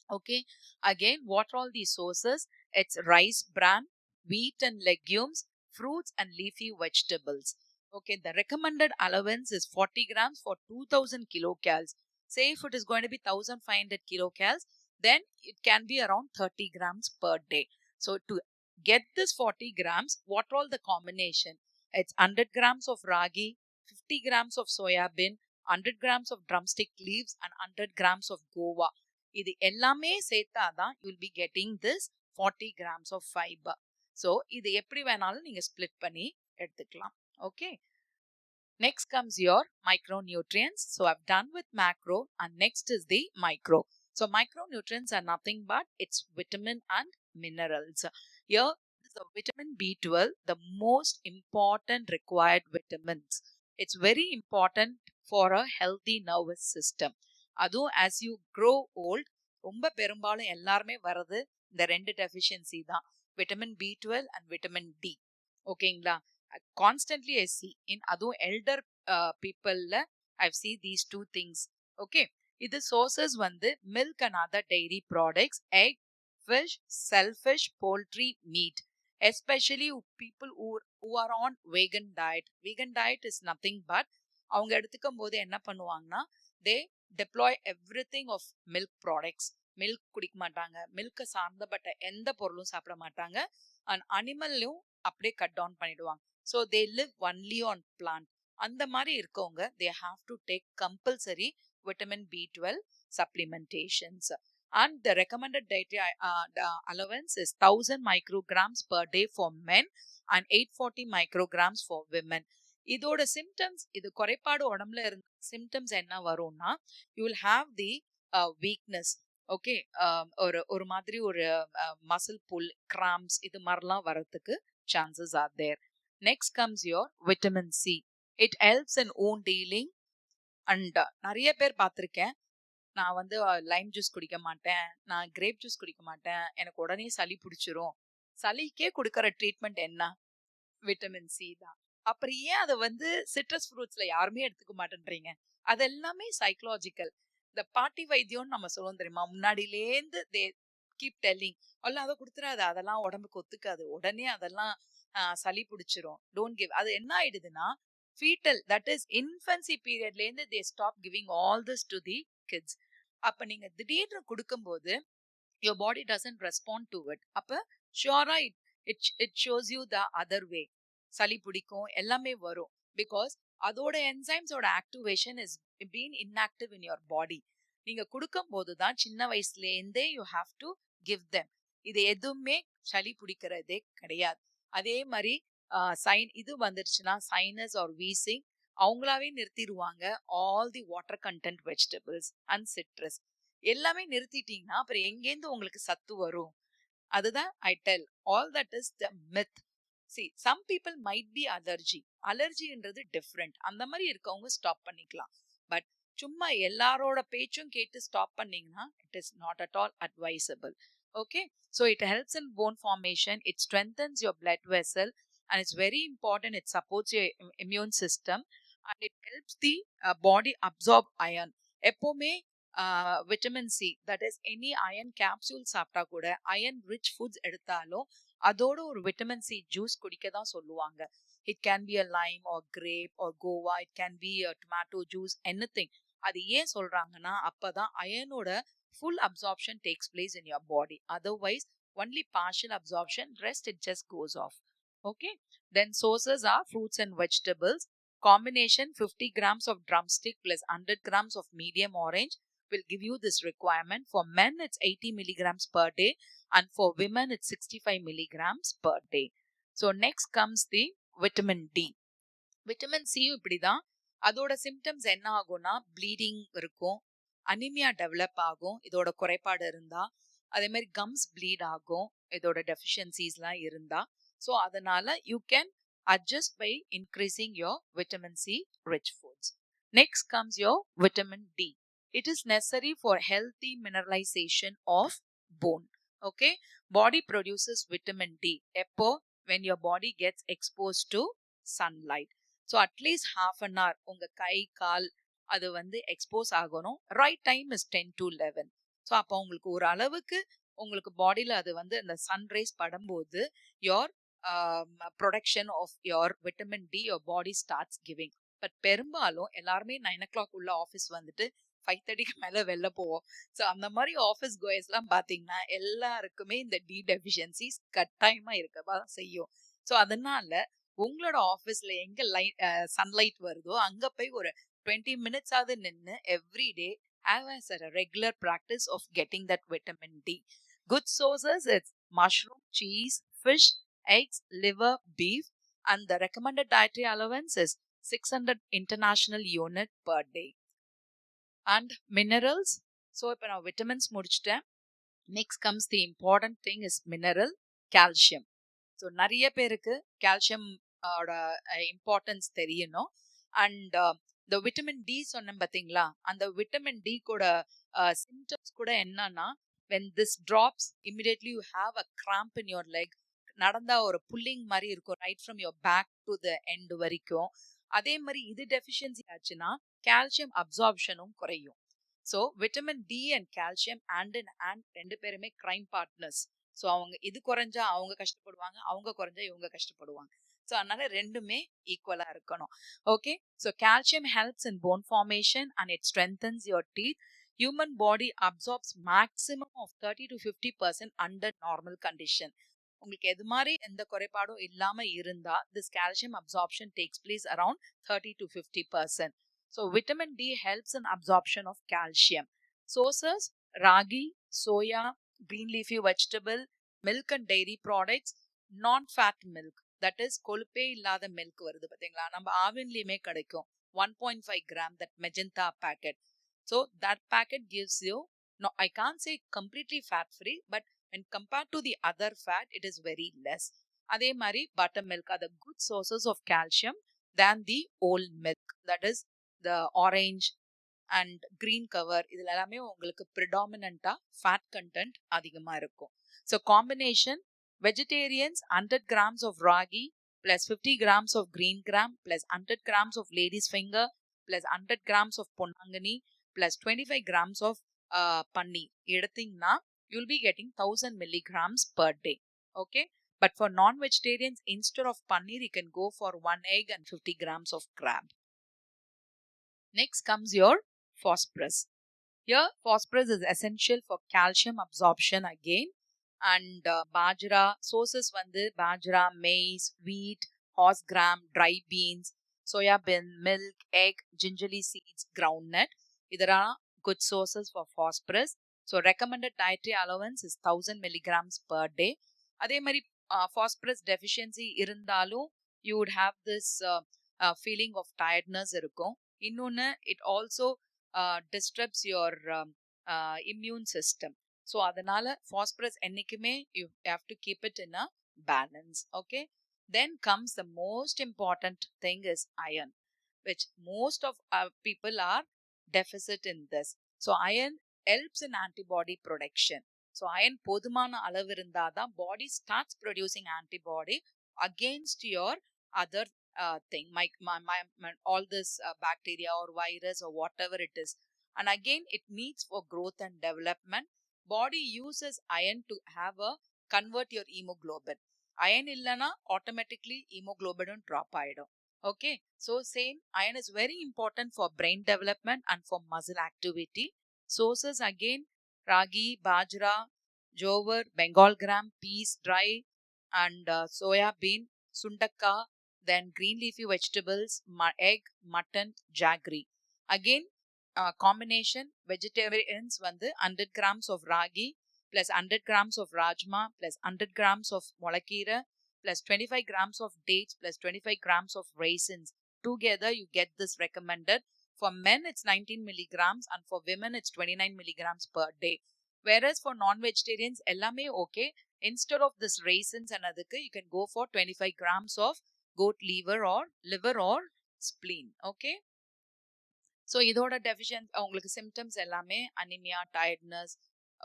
Okay. Again, what are all these sources? It's rice bran, wheat and legumes, fruits and leafy vegetables. Okay. The recommended allowance is 40 grams for 2000 kilocalories. Say if it is going to be 1500 kilocalories, then it can be around 30 grams per day. So to get this 40 grams, what all the combination? It's 100 grams of ragi, 50 grams of soya bean, 100 grams of drumstick leaves, and 100 grams of guava. இது எல்லாமே சேர்த்தாதான் you will be getting this 40 grams of fiber. So இது எப்படி வேணாலும் நீங்க split பண்ணி எடுத்துக்கலாம். Okay. Next comes your micronutrients. So I've done with macro, and next is the micro. So micronutrients are nothing but it's vitamin and minerals. Here is the vitamin B12, the most important required vitamins. It's very important for a healthy nervous system. அதுவும் as you grow old, ரொம்ப பெரும்பாலும் எல்லாருமே வர்றது இந்த ரெண்டு டெஃபிஷியன்சி தான், vitamin B12 and vitamin D. ஓகேங்களா? Constantly I see in அதுவும் elder peopleல I've seen these two things. Okay. இது sources வந்து milk and other dairy products, egg, fish, shellfish, poultry, meat. Especially people who are on vegan diet. Vegan diet is nothing but அவங்க எடுத்துக்கும் போது என்ன பண்ணுவாங்கன்னா, they deploy everything of milk products. Milk குடிக்க மாட்டாங்க, மில்க் சார்ந்தப்பட்ட எந்த பொருளும் சாப்பிட மாட்டாங்க, அண்ட் அனிமல்லையும் அப்படியே கட் டவுன் பண்ணிடுவாங்க. So they live only on plant. அந்த மாதிரி இருக்கவங்க they have to take compulsory vitamin B12 supplementations. And the recommended dietary allowance is 1000 micrograms per day for men and 840 micrograms for women. இதோட சிம்டம்ஸ், இது குறைபாடு உடம்புல இருந்த சிம்டம்ஸ் என்ன வரும்னா, you will have the weakness. Okay. ஒரு மாதிரி ஒரு மசில் புல், கிராம்ஸ், இது மாதிரிலாம் வரதுக்கு chances are there. Next comes your vitamin C. It helps in wound healing. And நிறைய பேர் பார்த்துருக்கேன், நான் வந்து லைம் ஜூஸ் குடிக்க மாட்டேன், நான் கிரேப் ஜூஸ் குடிக்க மாட்டேன், எனக்கு உடனே சளி பிடிச்சிரும். சளிக்கே கொடுக்கற ட்ரீட்மெண்ட் என்ன? விட்டமின் சி தான். அப்புறம் ஏன் அதை வந்து சிட்ரஸ் ஃப்ரூட்ஸ்ல யாருமே எடுத்துக்க மாட்டேன்றீங்க? அது எல்லாமே சைக்கலாஜிக்கல். இந்த பாட்டி வைத்தியம்னு நம்ம சொல்லுவோம் தெரியுமா, முன்னாடியிலேருந்து தே கீப் டெல்லிங், அல்ல அதை கொடுத்துறாது, அதெல்லாம் உடம்புக்கு ஒத்துக்காது, உடனே அதெல்லாம் சளி பிடிச்சிரும், டோன்ட் கிவ். அது என்ன ஆயிடுதுன்னா, ஃபீட்டல், தட் இஸ் இன்ஃபன்சி பீரியட்லேருந்து they stop giving all this to the kids. அப்ப நீங்க திடீர்னு கொடுக்கும்போது your body doesn't respond to it. அப்ப ஷியோரா it shows you the other way. சளி பிடிக்கும், எல்லாமே வரும். பிகாஸ் அதோட என்சைம்ஸோட activation is been inactive in your body. நீங்க கொடுக்கும் போதுதான் சின்ன வயசுலேருந்தே you have to give them. இது எதுவுமே சளி பிடிக்கிறதே கிடையாது. அதே மாதிரி இது வந்துருச்சுன்னா சைனஸ் ஆர் வீசிங், அவங்களாவே நிறுத்திடுவாங்க all the water content vegetables and citrus. எல்லாமே நிறுத்திட்டீங்கன்னா அப்புறம் எங்கேருந்து உங்களுக்கு சத்து வரும்? அதுதான் I tell, all that is the myth. See, some people might be allergy. அலர்ஜின்றது டிஃப்ரெண்ட். அந்த மாதிரி இருக்கவங்க ஸ்டாப் பண்ணிக்கலாம். பட் சும்மா எல்லாரோட பேச்சும் கேட்டு ஸ்டாப் பண்ணீங்கன்னா it is not at all advisable. Okay. So it helps in bone formation, it strengthens your blood vessel, and it's very important, it supports your immune system, and it helps the body absorb iron. எப்பவுமே vitamin C, that is any iron capsule சாப்பிட்டா கூட, அயர்ன் ரிச் ஃபுட்ஸ் எடுத்தாலும் அதோட ஒரு விட்டமின் சி ஜூஸ் குடிக்க தான் சொல்லுவாங்க. It can be a lime or grape or guava, it can be a tomato juice, anything. அது ஏன் சொல்றாங்கன்னா, அப்பதான் அயர்னோட full absorption takes place in your body. Otherwise only partial absorption, rest it just goes off. Okay. Then sources are fruits and vegetables. Combination 50 grams of drumstick plus 100 grams of medium orange will give you this requirement. For men, it's 80 milligrams per day, and for women, it's 65 milligrams per day. So next comes the vitamin D. Vitamin சியும் இப்படிதான். அதோட சிம்டம்ஸ் என்ன ஆகும்னா ப்ளீடிங் இருக்கும், அனிமியா டெவலப் ஆகும் இதோட குறைபாடு இருந்தா, அதே மாதிரி கம்ஸ் ப்ளீட் ஆகும் இதோட டெஃபிஷியன்சிஸ்லாம் இருந்தா. ஸோ அதனால you can adjust by increasing your vitamin C rich foods. Next comes your vitamin D. It is necessary for healthy mineralization of bone. Okay, body produces vitamin D எப்போ? When your body gets exposed to sunlight. So at least half an hour உங்க கை கால் அது வந்து எக்ஸ்போஸ் ஆகணும். Right time is 10 to 11. So அப்போ உங்களுக்கு ஒரு அளவுக்கு உங்களுக்கு பாடியில் அது வந்து அந்த சன்ரைஸ் படும்போது your production of your vitamin D your body starts giving. But பெரும்பாலும் எல்லாருமே 9 o'clock உள்ள ஆஃபீஸ் வந்துட்டு 5:30க்கு மேலே வெளில போவோம். ஸோ அந்த மாதிரி ஆஃபீஸ் கோயர்ஸ்லாம் பார்த்தீங்கன்னா எல்லாருக்குமே இந்த டி டெஃபிஷியன்சிஸ் கட்டாயமாக இருக்கதான் செய்யும். ஸோ அதனால உங்களோட ஆஃபீஸ்ல எங்க சன்லைட் வருதோ அங்க போய் ஒரு 20 minutes ஆவது நின்று every day have as a regular practice of getting that vitamin D. Good sources is mushroom, cheese, fish, eggs, liver, beef, and the recommended dietary allowance is 600 international unit per day. And minerals. So இப்போ நான் vitamins முடிச்சிட்டேன். Next comes the important thing is mineral, calcium. So நிறைய பேருக்கு கால்சியம் இம்பார்ட்டன்ஸ் தெரியணும். அண்ட் இந்த விட்டமின் டி சொன்னேன் பார்த்தீங்களா, அந்த விட்டமின் டி கூட சிம்டம்ஸ் கூட என்னன்னா when this drops immediately you have a cramp in your leg. நடந்தா ஒரு புல்லிங் மாதிரி இருக்கும் right from your back to the end வரைக்கும். அதே மாதிரி இது டெஃபிஷியன்சி ஆச்சுன்னா கால்சியம் அப்சார்ப்ஷனும் குறையும். So vitamin D and calcium hand in hand ரெண்டு பேருமே கிரைம் பார்ட்னர்ஸ். ஸோ அவங்க இது குறைஞ்சா அவங்க கஷ்டப்படுவாங்க, அவங்க குறைஞ்சா இவங்க கஷ்டப்படுவாங்க. ஸோ அதனால ரெண்டுமே ஈக்குவலா இருக்கணும். Okay, so calcium helps in bone formation and it strengthens your teeth. Human body absorbs maximum of 30 to 50% under normal condition. உங்களுக்கு எது மாதிரி எந்த குறைபாடும் இல்லாம இருந்தா this calcium absorption takes place around 30 to 50%. So vitamin D helps in absorption of calcium. Sources ragi, soya, green leafy vegetable, milk and dairy products, non-fat milk, that is கொழுப்பே இல்லாத மில்க் வருது பாத்தீங்களா, நம்ம ஆவின்லயுமே கிடைக்கும் 1.5 gram that magenta packet. So that packet gives you, no, I can't say completely fat free, but when compared to the other fat it is very less. அதே மாதிரி buttermilk are the good sources of calcium than the whole milk, that is the orange and green cover. இதுல எல்லாமே உங்களுக்கு ப்ரிடாமினண்டா ஃபேட் கண்டென்ட் அதிகமா இருக்கும். So combination vegetarians 100 grams of ragi plus 50 grams of green gram plus 100 grams of lady's finger plus 100 grams of பொன்னாங்கனி plus 25 grams of பன்னீர் எடுத்தீங்கன்னா you'll be getting 1000 milligrams per day. Okay, but for non-vegetarians, instead of paneer you can go for 1 egg and 50 grams of crab. Next comes your phosphorus. Here phosphorus is essential for calcium absorption again. And bajra sources வந்து bajra, maize, wheat, horse gram, dry beans, soya bean, milk, egg, gingerly seeds, groundnut. These are good sources for phosphorus. So recommended dietary allowance is 1000 milligrams per day. அதே மாதிரி phosphorus deficiency இருந்தாலும் you would have this feeling of tiredness இருக்கும். இன்னொன்னு it also disturbs your immune system. So அதனால phosphorus என்னைக்குமே you have to keep it in a balance. Okay, then comes the most important thing is iron, which most of people are deficit in this. So iron helps in antibody production. So iron போதுமான அளவு இருந்தாதான் body starts producing antibody against your other thing, all this bacteria or virus or whatever it is. And again it needs for growth and development. Body uses iron to have a convert your hemoglobin. Iron illana automatically hemoglobin drop ஆயிடும். Okay, so same iron is very important for brain development and for muscle activity. Sources again ragi, bajra, jowar, bengal gram, peas, dry, and soya bean, sundakka, then green leafy vegetables, egg, mutton, jaggery. Again, combination vegetarians வந்து 100 grams of ragi plus 100 grams of rajma plus 100 grams of molakira plus 25 grams of dates plus 25 grams of raisins. Together you get this recommended. For men it's 19 milligrams and for women it's 29 milligrams per day. Whereas for non-vegetarians எல்லாமே okay. Instead of this raisins and adukku you can go for 25 grams of goat liver or spleen. Okay. So இதோட உங்களுக்கு சிம்டம்ஸ் எல்லாமே அனிமியா, டயர்ட்னஸ்,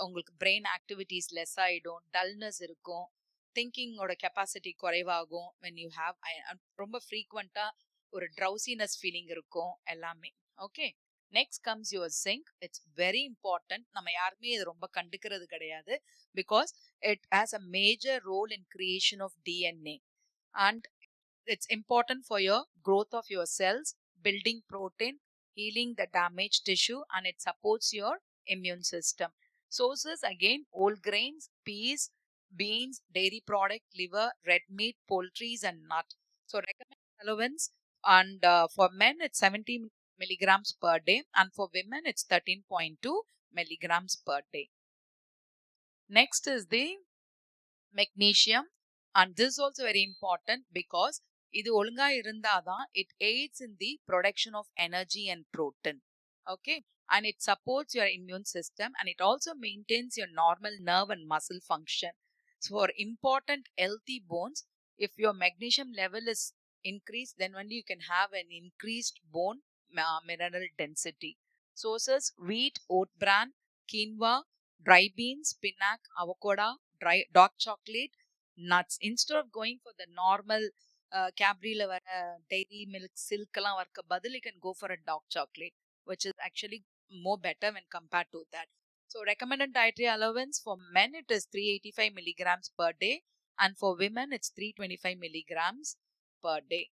உங்களுக்கு பிரெயின் ஆக்டிவிட்டிஸ் லெஸ் ஆகிடும், டல்னஸ் இருக்கும், திங்கிங்கோட கெப்பாசிட்டி குறைவாகும், வென் யூ ஹாவ் ரொம்ப ஃப்ரீக்வெண்ட்டாக ஒரு ட்ரௌசினஸ் ஃபீலிங் இருக்கும் எல்லாமே. Okay, next comes your zinc. It's very important. நம்ம யாருமே இது ரொம்ப கண்டுக்கிறது கிடையாது. Because it has a major role in creation of DNA and it's important for your growth of your cells, building protein, healing the damaged tissue, and it supports your immune system. Sources again, whole grains, peas, beans, dairy product, liver, red meat, poultries and nut. So recommended allowance, and for men it's 70 milligrams per day and for women it's 13.2 milligrams per day. Next is the magnesium, and this is also very important because இது ஒழுங்கா இருந்தாதான் it aids in the production of energy and protein. Okay, and it supports your immune system and it also maintains your normal nerve and muscle function. So for important healthy bones, if your magnesium level is increased, then only you can have an increased bone mineral density. Sources: wheat, oat bran, quinoa, dry beans, spinach, avocado, dark chocolate, nuts. Instead of going for the normal கேப்ரியில் வர டெய்ரி மில்க் சில்க்லாம் வரக்க பதில் you can go for a dark chocolate, which is actually more better when compared to that. So recommended dietary allowance for men it is 385 milligrams per day and for women it's 325 milligrams per day.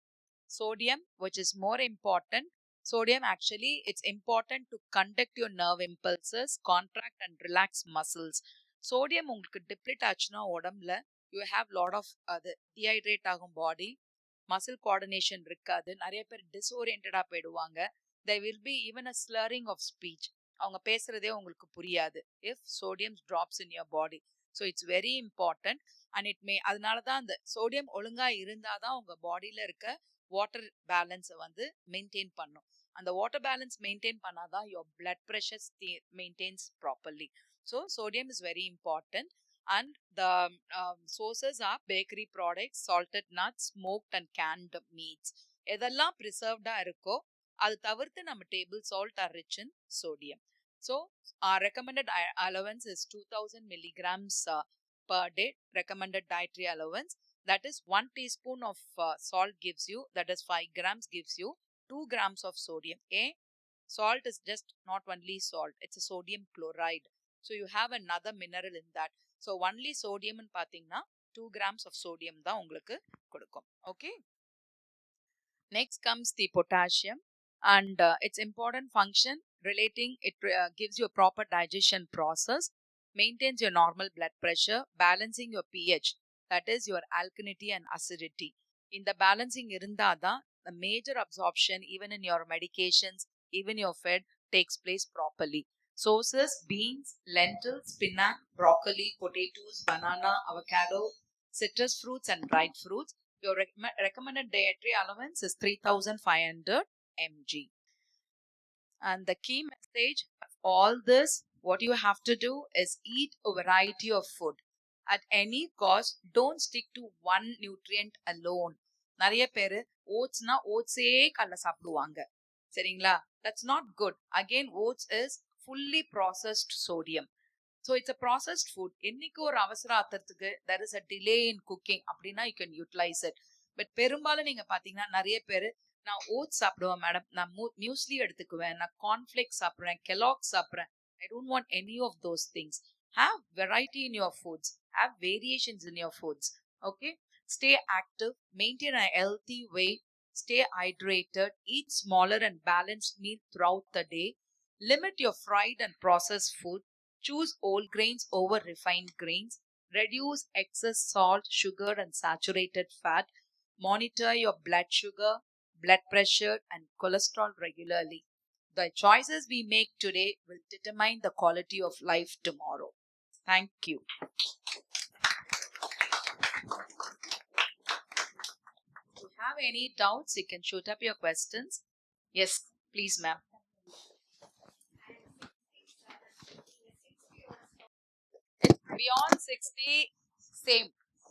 Sodium, which is more important. Sodium actually it's important to conduct your nerve impulses, contract and relax muscles. Sodium உங்களுக்கு டிப்ளேட் ஆச்சுன்னா உடம்புல you have lot of dehydrate ஆகும் body, muscle coordination இருக்காது, நிறைய பேர் டிஸ்ஓரியன்டா போயிடுவாங்க. there will be even a slurring of speech, அவங்க பேசுறதே உங்களுக்கு புரியாது if sodium drops in your body. so it's very important and it may, அதனால தான் அந்த சோடியம் ஒழுங்கா இருந்தாதான் உங்க பாடியில இருக்க வாட்டர் பேலன்ஸை வந்து மெயின்டைன் பண்ணும். அந்த வாட்டர் பேலன்ஸ் மெயின்டைன் பண்ணாதான் your blood pressure maintains properly. so sodium is very important. And the sources are bakery products, salted nuts, smoked and canned meats. எதெல்லாம் preservedா இருக்கோ அது தவிர்த்து நம்ம table salt are rich in sodium. So our recommended allowance is 2000 milligrams per day, recommended dietary allowance. That is 1 teaspoon of salt gives you, that is 5 grams gives you 2 grams of sodium. Salt is just not only salt, it's a sodium chloride. So you have another mineral in that. So only sodium ன்னு பாத்தீங்கன்னா 2 grams of sodium தான் உங்களுக்கு கொடுக்கும். Okay. Next comes the potassium and its important function relating, it gives you a proper digestion process, maintains your normal blood pressure, balancing your pH, that is your alkalinity and acidity. இந்த balancing இருந்தாதான் the major absorption even in your medications, even your food takes place properly. Sources: beans, lentils, spinach, broccoli, potatoes, banana, avocado, citrus fruits and dried fruits. Your recommended dietary allowance is 3500 mg. And the key message of all this, what you have to do is eat a variety of food. At any cost, don't stick to one nutrient alone. நிறைய பேரு ஓட்ஸ்னா ஓட்ஸே கல்ல சாப்பிடுவாங்க, சரிங்களா? That's not good. Again, oats is fully processed sodium. So it's a processed food. என்னைக்கு ஒரு அவசர ஆத்திரத்துக்கு there is a delay in cooking அப்படின்னா you can utilize it. But பெரும்பாலும் நீங்க பாத்தீங்கன்னா நிறைய பேரு நான் ஓட்ஸ் சாப்பிடுவேன் மேடம், நான் மியூஸ்லி எடுத்துக்குவேன், நான் கார்ன்ஃபிளேக்ஸ் சாப்பிடுறேன், கெலாக்ஸ் சாப்பிடுறேன். I don't want any of those things. Have variety in your foods. Have variations in your foods. Okay. Stay active. Maintain a healthy weight. Stay hydrated. Eat smaller and balanced meal throughout the day. Limit your fried and processed food. Choose whole grains over refined grains. Reduce excess salt, sugar and saturated fat. Monitor your blood sugar, blood pressure, and cholesterol regularly. The choices we make today will determine the quality of life tomorrow. Thank you. If you have any doubts, you can shoot up your questions. Yes, please, ma'am. Beyond 60, same.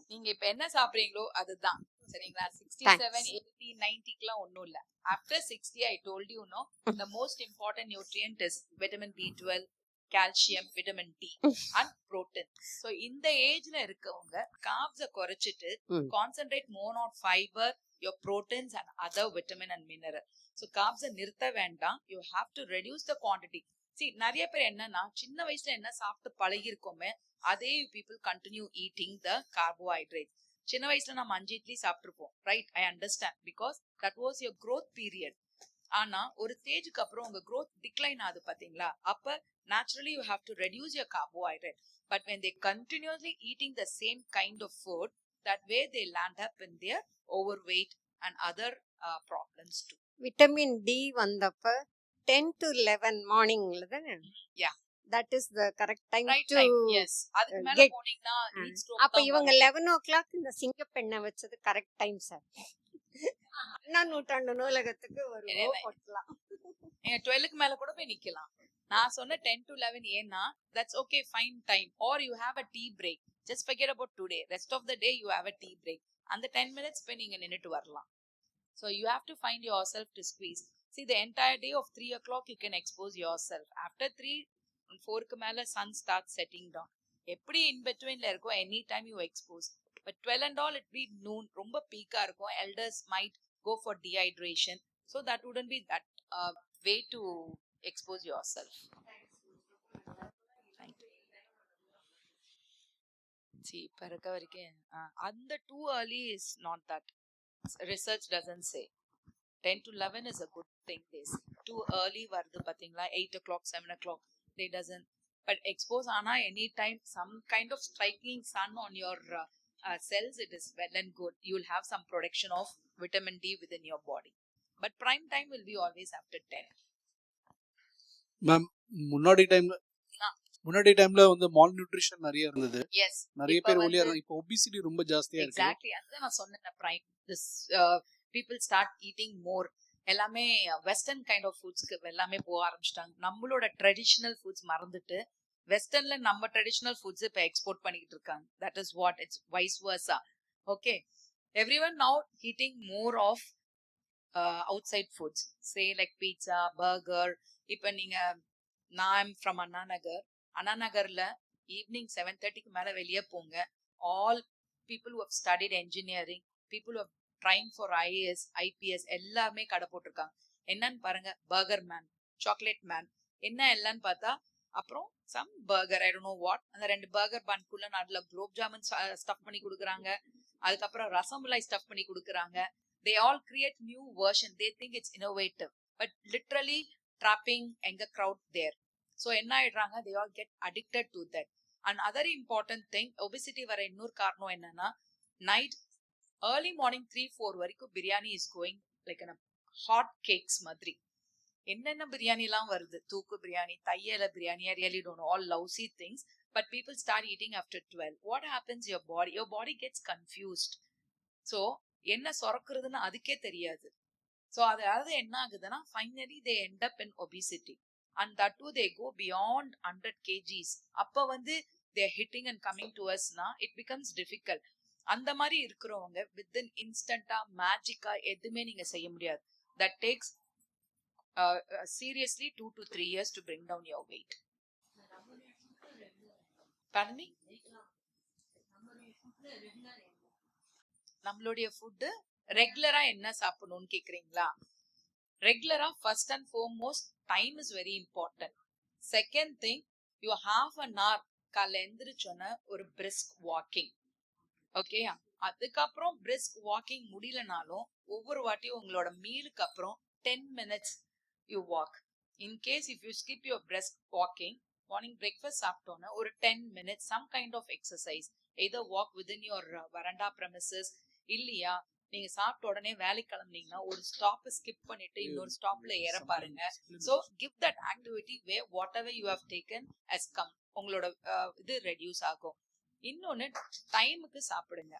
நீங்க இப்ப என்ன சாப்பிடுறீங்களோ அதுதான் சரிங்களா. 67, 80, 90க்குலாம் ஒன்றும் இல்லை. After 60, I told you, no, the most important nutrient is vitamin B12, calcium, vitamin D and protein. So இந்த ஏஜ்ல இருக்கவங்க carbs குறைச்சிட்டு concentrate more on fiber, your proteins and other vitamin and mineral. So carbs நிறுத்த வேண்டாம். You have to reduce the quantity. See, நிறைய பேர் என்னன்னா சின்ன வயசுல என்ன சாப்பிட்டு பழகி இருக்கோமே அதே people continue eating the carbohydrates. சின்ன வயசுல நம்ம 5 இட்லி சாப்பிட்டுருப்போம், right? I understand, because that was your growth period. ஆனா ஒரு ஸ்டேஜுக்கு அப்புறம் உங்க growth டிக்ளைன் ஆகுது பாத்தீங்களா, அப்ப naturally you have to reduce your carbohydrate. But when they continuously eating the same kind of food, that way they land up in their overweight and other problems too. Vitamin D வந்தப்ப 10 to 11 மார்னிங்ல தானே? Yeah. That is the correct time Right to time, yes. அதுக்கு மேல get. போனீங்கன்னா heat stroke அப்ப தான் இவங்க வரும். 11 o'clock இந்த சிங்கப்பெண்ணை வச்சது கரெக்ட் டைம் சார். அண்ணா நூற்றாண்டு நூலகத்துக்கு ஒரு இல்ல, ஓ இல்ல. போட்டலாம். நீங்க 12க்கு மேல கூட போய் நிக்கலாம். நான் சொன்ன 10 to 11 ஏன்னா that's okay, fine time. Or you have a tea break. Just forget about today. Rest of the day you have a tea break. அந்த 10 minutes போய் நீங்க நின்னுட்டு வரலாம். So you have to find yourself to squeeze. See, the entire day of 3 o'clock you can expose yourself. After 3 and 4க்கு மேல sun starts setting down. எப்படி in betweenல இருக்கோ any time you expose. But 12 and all it be noon, ரொம்ப பீக்கா இருக்கும். Elders might go for dehydration. So that wouldn't be that way to expose yourself. Thank you. See, இப்ப இருக்க வரைக்கும் அந்த too early is not that. Research doesn't say. 10 to 11 is a good thing. This too early வருது பாத்தீங்களா, 8 o'clock, 7 o'clock, they doesn't. But expose ஆனா anytime some kind of striking sun on your cells, it is well and good. You will have some production of vitamin D within your body. But prime time will be always after 10. Ma'am, முன்னாடி டைம்ல வந்து மால் நியூட்ரிஷன் நிறைய இருந்தது. Yes. நிறைய பேர் ஒல்லியா இருந்தாங்க. இப்போ ஒபிசிட்டி ரொம்ப ஜாஸ்தியா இருக்கு. Exactly. அதான் நான் சொன்னேன், prime this people start eating more. எல்லாமே வெஸ்டர்ன் கைண்ட் ஆஃப் ஃபுட்ஸ்க்கு எல்லாமே போக ஆரம்பிச்சிட்டாங்க. நம்மளோட ட்ரெடிஷ்னல் ஃபுட்ஸ் மறந்துட்டு வெஸ்டர்ன்ல நம்ம ட்ரெடிஷ்னல் ஃபுட்ஸ் இப்போ எக்ஸ்போர்ட் பண்ணிட்டு இருக்காங்க. That is what it's vice versa. Okay, everyone now eating more of outside foods, say like pizza, burger. இப்போ நீங்க நான் ஃப்ரம் அண்ணா நகர்ல ஈவினிங் 7:30க்கு மேல வெளியே போங்க. All people who have studied engineering, people who have trying for IAS, IPS எல்லாமே கடை போட்டிருக்காங்க. என்னன்னு பாருங்க, பர்கர் மேன், சாக்லேட் மேன், என்ன எல்லான்னு பார்த்தா அப்புறம் some burger, I don't know what. அந்த 2 பர்கர் பன்குள்ள நடுல குலோப் ஜாமுன் ஸ்டஃப் பண்ணி கொடுக்குறாங்க. அதுக்கப்புறம் ரசமலாய் ஸ்டஃப் பண்ணி கொடுக்குறாங்க. They all create new version. They think it's innovative, but literally trapping younger crowd there. So என்ன ஆயிடுறாங்க, they all get addicted to that. And other important thing, obesity வர இன்னொரு காரணம் என்னன்னா, night early morning 3-4 வரைக்கும் biryani is going like a hot cakes மாதிரி. என்னென்ன பிரியாணி எல்லாம் வருது, தூக்கு biryani, தையல biryani, I really don't know, all lousy things. But people start eating after 12. What happens, your body gets confused. So என்ன சொரக்குறதுன்னு அதுக்கே தெரியாது. ஸோ அதாவது என்ன ஆகுதுன்னா, finally they end up in obesity. And that too they go beyond 100 kgs. அப்போ வந்து they hitting and coming to அஸ்னா இட் பிகம்ஸ் டிஃபிகல்ட். அந்த மாதிரி இருக்கிறவங்க வித்தின் இன்ஸ்டன்டா மேஜிக்கா எதுவுமே நீங்க செய்ய முடியாது. That takes seriously 2 to 3 years to bring down your weight. Pardon me? நம்மளுடைய ஃபுட்டு ரெகுலரா என்ன சாப்பிடணும்னு கேக்குறீங்களா? ரெகுலரா first and foremost time is very important. Second thing, you half an hour காலைல எந்திரிச்சோன்னு ஒரு பிரிஸ்க் வாக்கிங். ஓகே, அதுக்கப்புறம் பிரிஸ்க் வாக்கிங் முடியலனாலும் ஒவ்வொரு வாட்டியும் உங்களோட மீலுக்கு அப்புறம் 10 minutes you walk. In case if you skip your brisk walking, morning breakfast சாப்பிட்டோன்னா ஒரு 10 minutes some kind of exercise, either walk within your veranda premises, இல்லையா நீங்க சாப்பிட்ட உடனே வேலைக்கு கிளம்புனீங்கன்னா ஒரு ஸ்டாப் ஸ்கிப் பண்ணிட்டு இன்னொரு ஸ்டாப்ல ஏற பாருங்க. So give that activity way whatever you have taken has come. உங்களோட இது ரெடியூஸ் ஆகும். இன்னொன்னு டைமுக்கு சாப்பிடுங்க.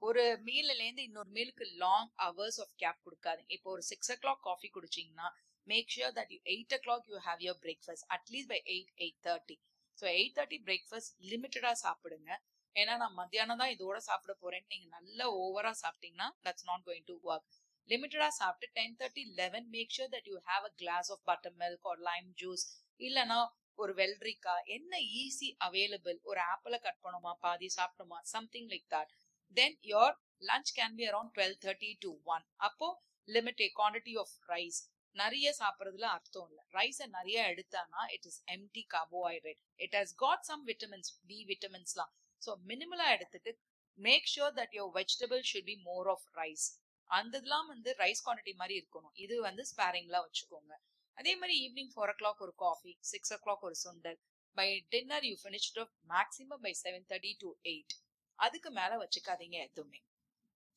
ஒரு மீல்ல இருந்து இன்னொரு மீலுக்கு லாங் ஹவர்ஸ் ஆஃப் கேப் கொடுக்காதீங்க. இப்போ ஒரு 6 o'clock காஃபி குடிச்சீங்கன்னா make sure that you 8 o'clock you have your breakfast atleast by 8:30. So 8:30 breakfast லிமிட்டடா சாப்பிடுங்க. ஏன்னா நான் மத்தியானம் தான் இதோட சாப்பிட போறேன்னு நீங்க நல்லா ஓவரா சாப்பிட்டீங்கன்னா that's not going to work. லிமிட்டடா சாப்பிட்டு 10:30 11 make sure that you have a glass of butter milk or lime juice, இல்லைன்னா ஒரு வெள்ளரிக்காய், என்ன ஈஸி அவைலபிள், ஒரு ஆப்பிள கட் பண்ணுமா பாதி சாப்பிடுமா, something like that. Then your lunch can be around 12:30 to 1. அப்போ லிமிட் குவான்டிட்டி ஆஃப் ரைஸ். நிறைய சாப்பிட்றதுல அர்த்தம் இல்லை. ரைஸை நிறைய எடுத்தானா it is empty carbohydrate. It has got some vitamins, B விட்டமின்ஸ்லாம். ஸோ மினிமலா எடுத்துட்டு make sure that your vegetable should be more of rice. அந்த இதெல்லாம் ரைஸ் குவான்டிட்டி மாதிரி இருக்கணும். இது ஸ்பேரிங்ல வச்சுக்கோங்க. அதே மாதிரி ஈவினிங் 4 o'clock ஒரு காஃபி, 6 o'clock ஒரு சுண்டல். By dinner you finished of maximum by 7:30 to 8. அதுக்கு மேல வச்சுக்காதீங்க எதுவுமே.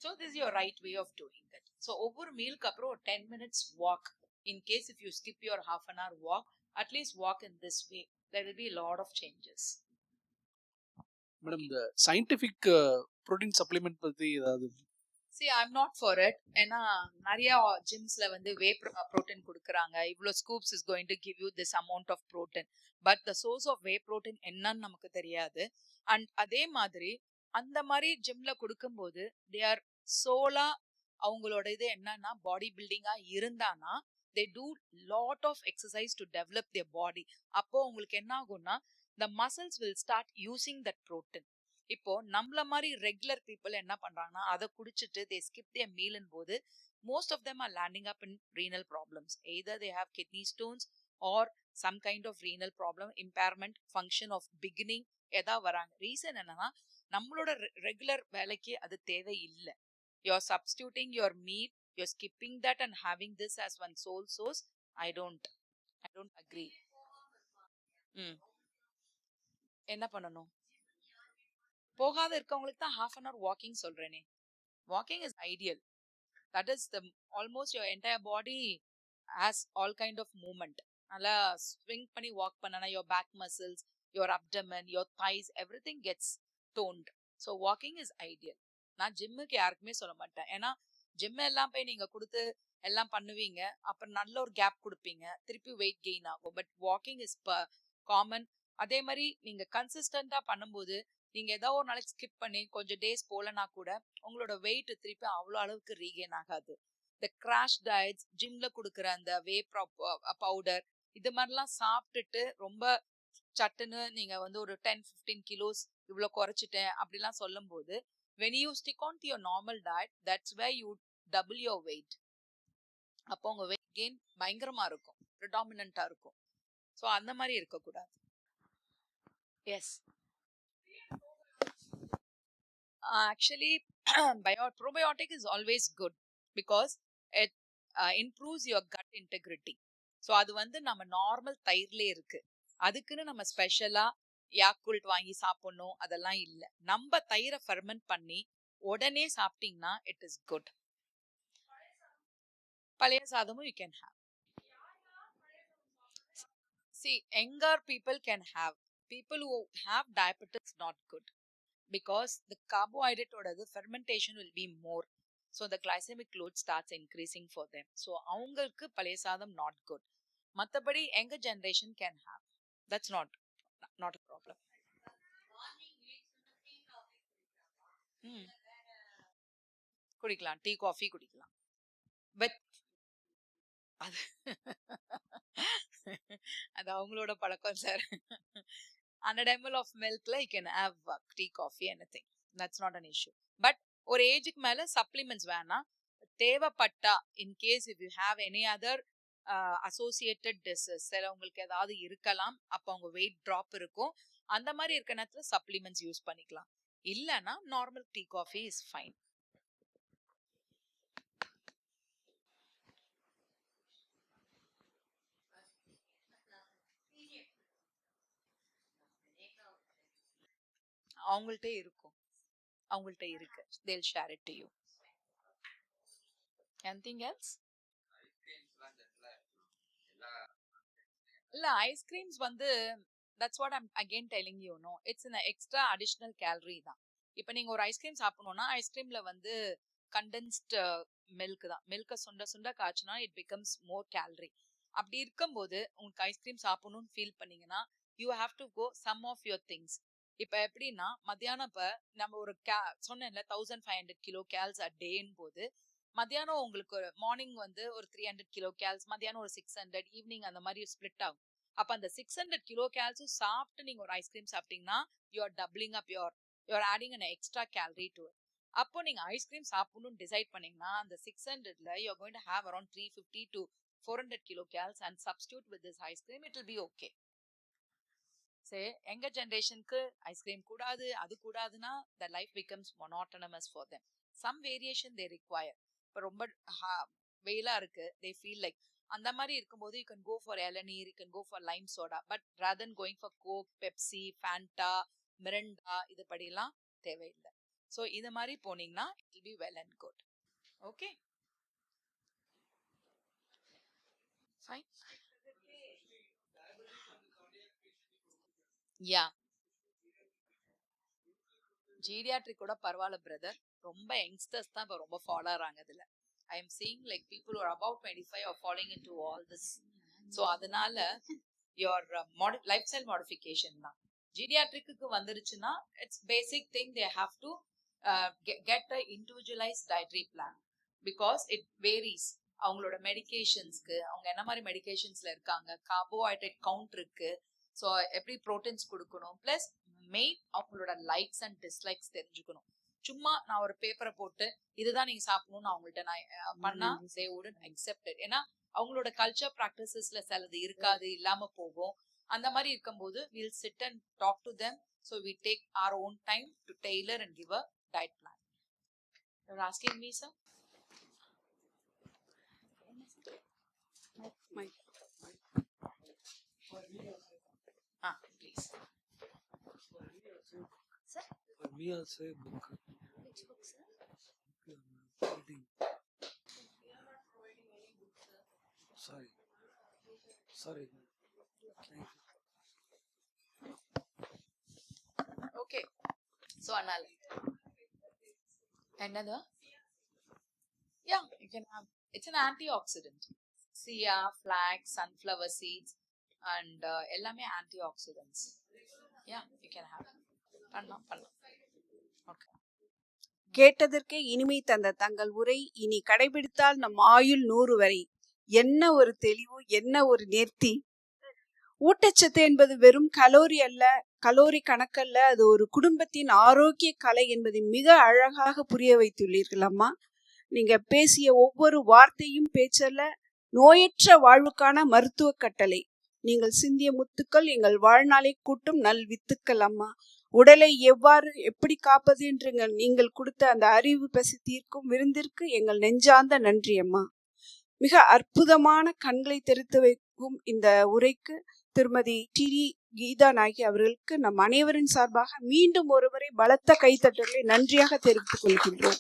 So this your right way of doing that. So ஒவ்வொரு மீலுக்கு அப்புறம் ஒரு 10 minutes walk. In case if you skip your half an hour walk, atleast walk in this way. There will be lot of changes. Madam இந்த சயின்டிஃபிக் புரோட்டீன் சப்ளிமெண்ட் பத்தி ஏதாவது? See, I'm not for it. ஏன்னா நிறைய ஜிம்ஸ்ல வே ப்ரோட்டீன் கொடுக்குறாங்க. இவ்வளோ scoops is going to give you this amount of protein. But the source of whey protein என்னன்னு நமக்கு தெரியாது. அண்ட் அதே மாதிரி அந்த மாதிரி ஜிம்ல கொடுக்கும்போது தே ஆர் சோலா அவங்களோட இது என்னன்னா பாடி பில்டிங்கா இருந்தானா they do lot of exercise to develop their body. அப்போ உங்களுக்கு என்ன ஆகும்னா the muscles will start using that protein. இப்போ நம்மள மாதிரி ரெகுலர் பீப்புள் என்ன பண்றாங்கன்னா அதை குடிச்சிட்டு they skip their meal போது most of them are landing up in renal problems. Either they have kidney stones or some kind of renal problem, impairment, function of beginning எதா வராங்க. ரீசன் என்னன்னா நம்மளோட ரெகுலர் வேலைக்கு அது தேவை இல்லை. You're substituting your meal, you're skipping that and having this as one sole source. I don't agree. என்ன பண்ணணும்? போகாத இருக்கவங்களுக்கு தான் half an hour வாக்கிங் சொல்றேனே. Walking is ideal. That is the almost your entire body has all kind of movement. நல்லா ஸ்விங் பண்ணி வாக் பண்ணனா your back muscles, your abdomen, your thighs, every thing gets toned. So walking is ideal. நான் ஜிம்முக்கு யாருக்குமே சொல்ல மாட்டேன். ஏன்னா ஜிம் எல்லாம் போய் நீங்க கொடுத்து எல்லாம் பண்ணுவீங்க, அப்புறம் நல்ல ஒரு கேப் கொடுப்பீங்க, திருப்பி வெயிட் கெயின் ஆகும். But walking is common. அதே மாதிரி நீங்க கன்சிஸ்டண்டா பண்ணும்போது நீங்க ஏதாவது ஒரு நாளைக்கு ஸ்கிப் பண்ணி கொஞ்சம் டேஸ் போலனா கூட உங்களோட வெயிட் திருப்பி அவ்வளோ அளவுக்கு ரீகெயின் ஆகாது. இந்த கிராஷ் டயட்ஸ், ஜிம்ல கொடுக்குற அந்த வே பவுடர், இது மாதிரிலாம் சாப்பிட்டுட்டு ரொம்ப சட்டுன்னு நீங்க ஒரு 10-15 kilos இவ்வளோ குறைச்சிட்டேன் அப்படிலாம் சொல்லும் போது when you stick on to your normal diet, that's where you double your weight. அப்போ உங்க வெயிட் கெயின் பயங்கரமா இருக்கும், ப்ரிடாமினண்டா இருக்கும். ஸோ அந்த மாதிரி இருக்கக்கூடாது. Yes, actually probiotic is always good because it improves your gut integrity. So அது நம்ம நார்மல் தயிர்லேயே இருக்கு. அதுக்குன்னு நம்ம ஸ்பெஷலா யாக்குல்ட் வாங்கி சாப்பிடணும் அதெல்லாம் இல்லை. நம்ம தயிரை ஃபெர்மெண்ட் பண்ணி உடனே சாப்பிட்டீங்கன்னா இட் இஸ் குட். பழைய சாதமும் you can have. See, younger people can have. People who have diabetes not good because the carbohydrate or the fermentation will be more. So the glycemic load starts increasing for them. So avungalukku பழைய சாதம் not good. மத்தபடி younger generation can have. That's not a problem. குடிக்கலாம், டீ காஃபி குடிக்கலாம். பட் அது அவங்களோட பழக்கம் sir. 100 ml of milkல you can have tea, coffee, anything. That's not an issue. But ஒரு ஏஜுக்கு மேல சப்ளிமெண்ட்ஸ் வேணாம். தேவைப்பட்டா in case if you have any other associated disease, உங்களுக்கு ஏதாவது இருக்கலாம், அப்போ அவங்க வெயிட் ட்ராப் இருக்கும், அந்த மாதிரி இருக்க நேரத்துல சப்ளிமெண்ட்ஸ் யூஸ் பண்ணிக்கலாம். இல்லைன்னா normal tea coffee is fine. அவங்கள்ட்ட இருக்கு, they'll share it to you. anything else? இல்ல ஐஸ்கிரீம்ஸ் வந்து that's what I'm again telling you, no, it's an extra additional calorie தான். இப்போ நீங்க ஒரு ஐஸ்கிரீம் சாப்பிடணும்னா ஐஸ்கிரீம்ல வந்து கண்டென்ஸ்ட் மில்க் தான், மில்கை சுண்ட சுண்ட காய்ச்சினா இட் பிகம்ஸ் மோர் கேலரி. அப்படி இருக்கும்போது உங்களுக்கு ஐஸ்கிரீம் சாப்பிடணும்னு ஃபீல் பண்ணீங்கன்னா you have to go some of your things. இப்போ எப்படின்னா மத்தியானம் இப்போ நம்ம ஒரு சொன்னேன்ல 1500 கிலோ கேல்ஸ் அ டேன்னு போது மத்தியானம் உங்களுக்கு மார்னிங் வந்து ஒரு 300 கிலோ கேல்ஸ், மத்தியானம் ஒரு 600, ஈவினிங் அந்த மாதிரி ஸ்ப்ளிட் ஆகும். அப்போ அந்த 600 கிலோ கேல்ஸும் சாப்பிட்டு நீங்கள் ஒரு ஐஸ்கிரீம் சாப்பிட்டீங்கன்னா you're doubling up you're adding an extra calorie to it. அப்போ நீங்கள் ஐஸ்கிரீம் சாப்பிடணும்னு டிசைட் பண்ணீங்கன்னா அந்த 600ல you're going to have around 350 to 400 kilo cals and substitute with this ice cream, it will be okay. சரி, எங்க ஜென்ரேஷனுக்கு ஐஸ்கிரீம் கூடாது அது கூடாதுன்னா the life becomes monotonous for them. Some variation they require. இப்போ ரொம்ப வெயிலா இருக்கு, தே ஃபீல் லைக் அந்த மாதிரி இருக்கும்போது யூ கேன் கோ ஃபார் இளநீர், you can go for lime soda. But rather than going for Coke, Pepsi, Fanta, Mirinda இது படியெல்லாம் தேவையில்லை. ஸோ இது மாதிரி போனீங்கன்னா it will be well and good. Okay, fine. Ya, geriatric கூட பரவாயில்ல பிரதர், ரொம்ப யங்ஸ்டர்ஸ் தான் இப்போ ரொம்ப ஃபாலோ ஆகிறாங்க இதில். I am seeing like people who are about 25 are falling into all this. So அதனால your lifestyle modification தான். Geriatric வந்துருச்சுன்னா it's basic thing, they have to get a individualized dietary plan because it varies. அவங்களோட மெடிகேஷன்ஸ்க்கு அவங்க என்ன மாதிரி மெடிகேஷன்ஸ்ல இருக்காங்க, கார்போஹைட்ரேட் கவுண்ட் இருக்கு, ஸோ எப்படி ப்ரோட்டீன்ஸ் கொடுக்கணும், பிளஸ் மெயின் அவங்களோட லைக்ஸ் அண்ட் டிஸ்லைக்ஸ் தெரிஞ்சுக்கணும். சும்மா நான் ஒரு பேப்பரை போட்டு இதுதான் நீங்க சாப்பிடணும்னு அவங்கள்ட்ட நான் பண்ணா they wouldn't accept it. ஏன்னா அவங்களோட கல்ச்சர் ப்ராக்டிசஸ்ல சிலது இருக்காது, இல்லாம போகும். அந்த மாதிரி இருக்கும்போது we'll sit and talk to them, so we take our own time to tailor and give a diet plan. You're asking me, sir? Please. Sir? For me also a book. Which book, sir? Reading. Sorry. Okay. So anal. Another? Yeah, you can have. It's an antioxidant. Chia, flax, sunflower seeds, and எல்லாமே antioxidants. Yeah, you can have. பண்ணலாம். Okay. கேட்டதற்கே இனிமை தந்த தங்கள் உரை இனி கடைபிடித்தால் நம் ஆயுள் 100 வரை. என்ன ஒரு தெளிவு, என்ன ஒரு நேர்த்தி. ஊட்டச்சத்து என்பது வெறும் கலோரி அல்ல, கலோரி கணக்கல்ல, அது ஒரு குடும்பத்தின் ஆரோக்கிய கலை என்பதை மிக அழகாக புரிய வைத்துள்ளீர்கள் அம்மா. நீங்க பேசிய ஒவ்வொரு வார்த்தையும் பேச்சல்ல, நோயற்ற வாழ்வுக்கான மருத்துவ கட்டளை. நீங்கள் சிந்திய முத்துக்கள் எங்கள் வாழ்நாளை கூட்டும் நல் வித்துக்கள் அம்மா. உடலை எப்படி காப்பது என்று நீங்கள் கொடுத்த அந்த அறிவு பசி தீர்க்கும் விருந்திற்கு எங்கள் நெஞ்சார்ந்த நன்றி அம்மா. மிக அற்புதமான கண்களை தெரித்து வைக்கும் இந்த உரைக்கு திருமதி டிடி கீதா நாயகி அவர்களுக்கு நம் அனைவரின் சார்பாக மீண்டும் ஒருமுறை பலத்த கைத்தட்டலை நன்றியாக தெரிவித்துக் கொள்கின்றோம்.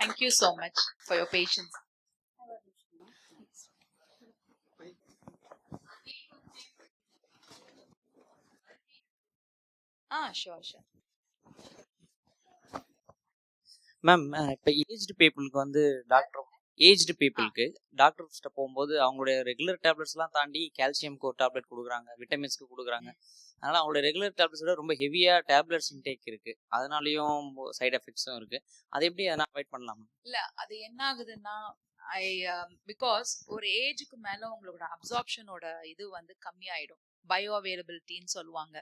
Thank you so much for your patience. Sure. Ma'am, இப்போ ஏஜ்டு பீப்புளுக்கு வந்து டாக்டர்ஸ்கிட்ட போகும்போது அவங்களுடைய ரெகுலர் டேப்லெட்ஸ்லாம் தாண்டி கால்சியம்க்கு ஒரு டேப்லெட் கொடுக்குறாங்க, விட்டமின்ஸ்க்கு கொடுக்குறாங்க. அதனால் அவங்களுடைய ரெகுலர் டேப்லெட்ஸ் விட ரொம்ப ஹெவியாக டேப்லெட்ஸ் இன்டேக் இருக்குது, அதனாலையும் சைட் எஃபெக்ட்ஸும் இருக்குது. அதை எப்படி அதனால் அவாய்ட் பண்ணலாம்? இல்லை, அது என்ன ஆகுதுன்னா பிகாஸ் ஒரு ஏஜுக்கு மேலே உங்களோட அப்சார்ப்ஷனோட இது வந்து கம்மியாயிடும், பயோ அவைலபிலிட்டின்னு சொல்லுவாங்க.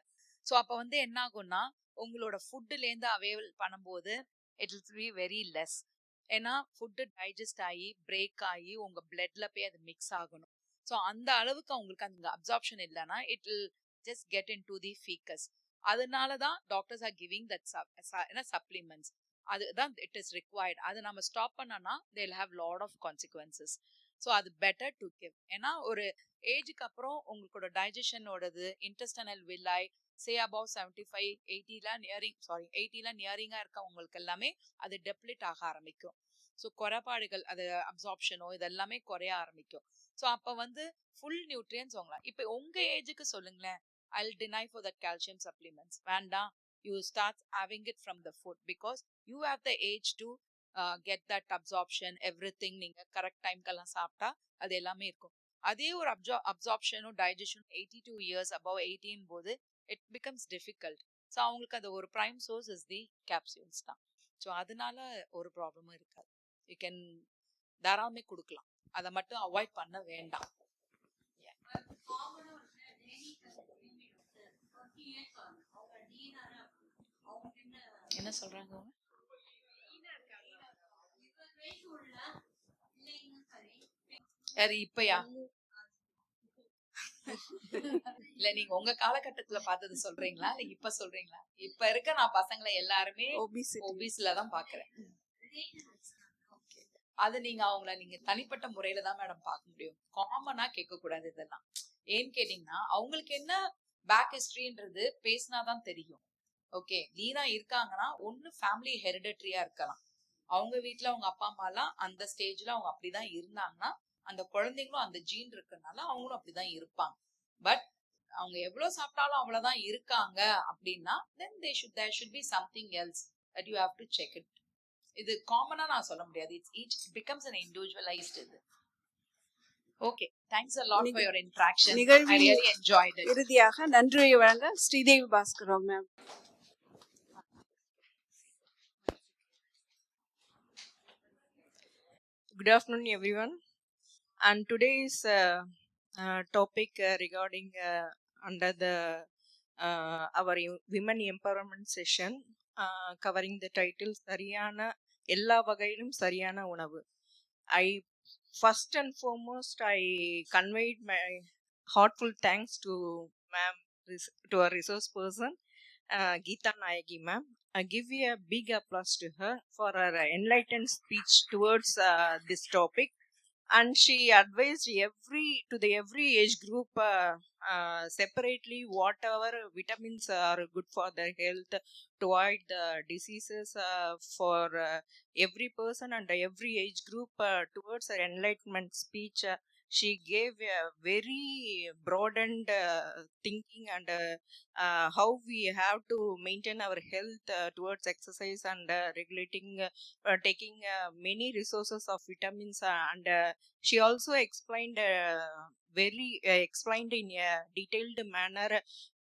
ஸோ அப்போ வந்து என்ன ஆகும்னா உங்களோட ஃபுட்டுலேருந்து அவைலபிள் பண்ணும்போது it will be very less. ஏன்னா ஃபுட்டு டைஜஸ்ட் ஆகி பிரேக் ஆகி உங்கள் பிளட்ல போய் அது மிக்ஸ் ஆகணும். ஸோ அந்த அளவுக்கு அவங்களுக்கு அந்த அப்சார்ப்ஷன் இல்லைன்னா it will just get into the feces. அதனால தான் doctors are giving that supplements. அதுதான் இட் இஸ் ரிக்வயர்ட். அதை நம்ம ஸ்டாப் பண்ணோன்னா they will have lot of consequences. So அது பெட்டர் டு கிவ். ஏன்னா ஒரு ஏஜுக்கு அப்புறம் உங்களோட டைஜஷனோடது இன்டெஸ்டைனல் வில்லாய் சே அபவுட் 75, 80லாம் நியரிங்காக இருக்கவங்களுக்கு எல்லாமே அது டெப்ளிட் ஆக ஆரம்பிக்கும். ஸோ குறைபாடுகள் அது அப்சார்ப்ஷனோ இதெல்லாமே குறைய ஆரம்பிக்கும். ஸோ அப்போ வந்து ஃபுல் நியூட்ரியன்ஸ் வாங்கலாம். இப்போ உங்க ஏஜுக்கு சொல்லுங்களேன், I'll deny for that calcium supplements. வேண்டாம், you start having it from the food because you have the age to get that absorption everything. நீங்க கரெக்ட் டைம்க்கெல்லாம் சாப்பிட்டா அது எல்லாமே இருக்கும். அதே ஒரு அப்சார்ப்ஷனும் டைஜஷனும் 82 இயர்ஸ் above 18 போது இட் பிகம்ஸ் டிஃபிகல்ட். ஸோ அவங்களுக்கு அது ஒரு prime source is the capsules தான். ஸோ அதனால ஒரு ப்ராப்ளமும் இருக்காது. யூ கேன் தாராளமே கொடுக்கலாம், அதை மட்டும் அவாய்ட் பண்ண வேண்டாம். என்ன சொல்றாங்க அவங்க? யாரு இப்பயா? இல்ல நீங்க உங்க காலகட்டத்துல பார்த்தது சொல்றீங்களா இல்ல இப்ப சொல்றீங்களா? இப்ப இருக்க நான் பசங்களை எல்லாருமே ஒபிஸ்ல தான் பாக்குறேன். அது நீங்க அவங்கள நீங்க தனிப்பட்ட முறையில தான் மேடம் பார்க்க முடியும், காமனா கேட்க கூடாது இதெல்லாம். ஏன்னு கேட்டீங்கன்னா அவங்களுக்கு என்ன பேக் ஹிஸ்டரின்றது பேசினாதான் தெரியும். ஓகே, லீனா இருக்காங்கன்னா ஒன்னு ஃபேமிலி ஹெரிடிட்டரியா இருக்கலாம், அவங்க வீட்டுல அவங்க அப்பா அம்மா எல்லாம் அந்த ஸ்டேஜ்ல அவங்க அப்படிதான் இருந்தாங்கன்னா அந்த குழந்தைங்களும் அந்த ஜீன் இருக்கறனால அவங்களும் அப்படிதான் இருப்பாங்க. பட் அவங்க எவ்வளவு சாப்பிட்டாலும் அவ்வளவுதான் இருக்காங்க அப்படின்னா then there should be something else that you have to check it. இது காமனா நான் சொல்ல முடியாது, each becomes an individualized இது. Okay, thanks a lot for your interaction. I really enjoyed it. இறுதியாக நன்றியை வழங்க Sridevi Bhaskar ma'am. Good afternoon, everyone. And today's topic regarding under the our women empowerment session, covering the title Sariyana Ella Vagailum Sariyana Unavu. I first and foremost I conveyed my heartful thanks to ma'am, to our resource person Geeta Nayagi ma'am. I give you a big applause to her for her enlightened speech towards this topic, and she advised every age group separately whatever vitamins are good for their health to avoid the diseases for every person and every age group. Towards her enlightenment speech, she gave a very broadened thinking and how we have to maintain our health towards exercise and regulating taking many resources of vitamins and she also explained explained in a detailed manner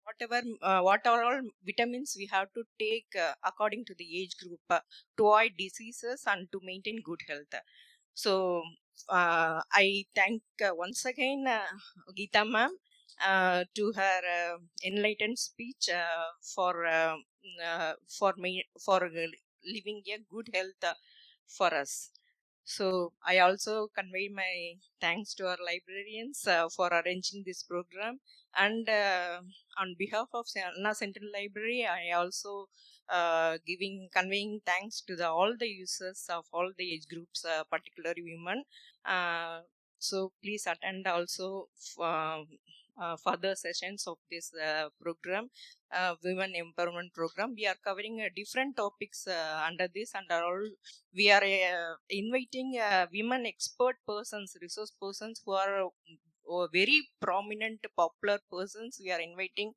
what are all vitamins we have to take according to the age group to avoid diseases and to maintain good health. So I thank once again Geeta ma'am to her enlightened speech for living a good health for us. So I also convey my thanks to our librarians for arranging this program, and on behalf of Anna Central Library, I also conveying thanks to all the users of all the age groups, particularly women. So please attend also further sessions of this program, women empowerment program. We are covering different topics under this, and we are inviting women expert persons, resource persons who are very prominent popular persons. We are inviting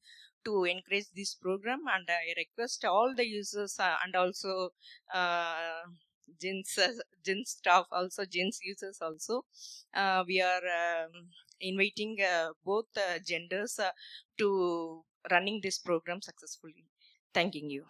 to encourage this program, and I request all the users and also gents staff, also gents users also, we are inviting both genders to running this program successfully. Thanking you.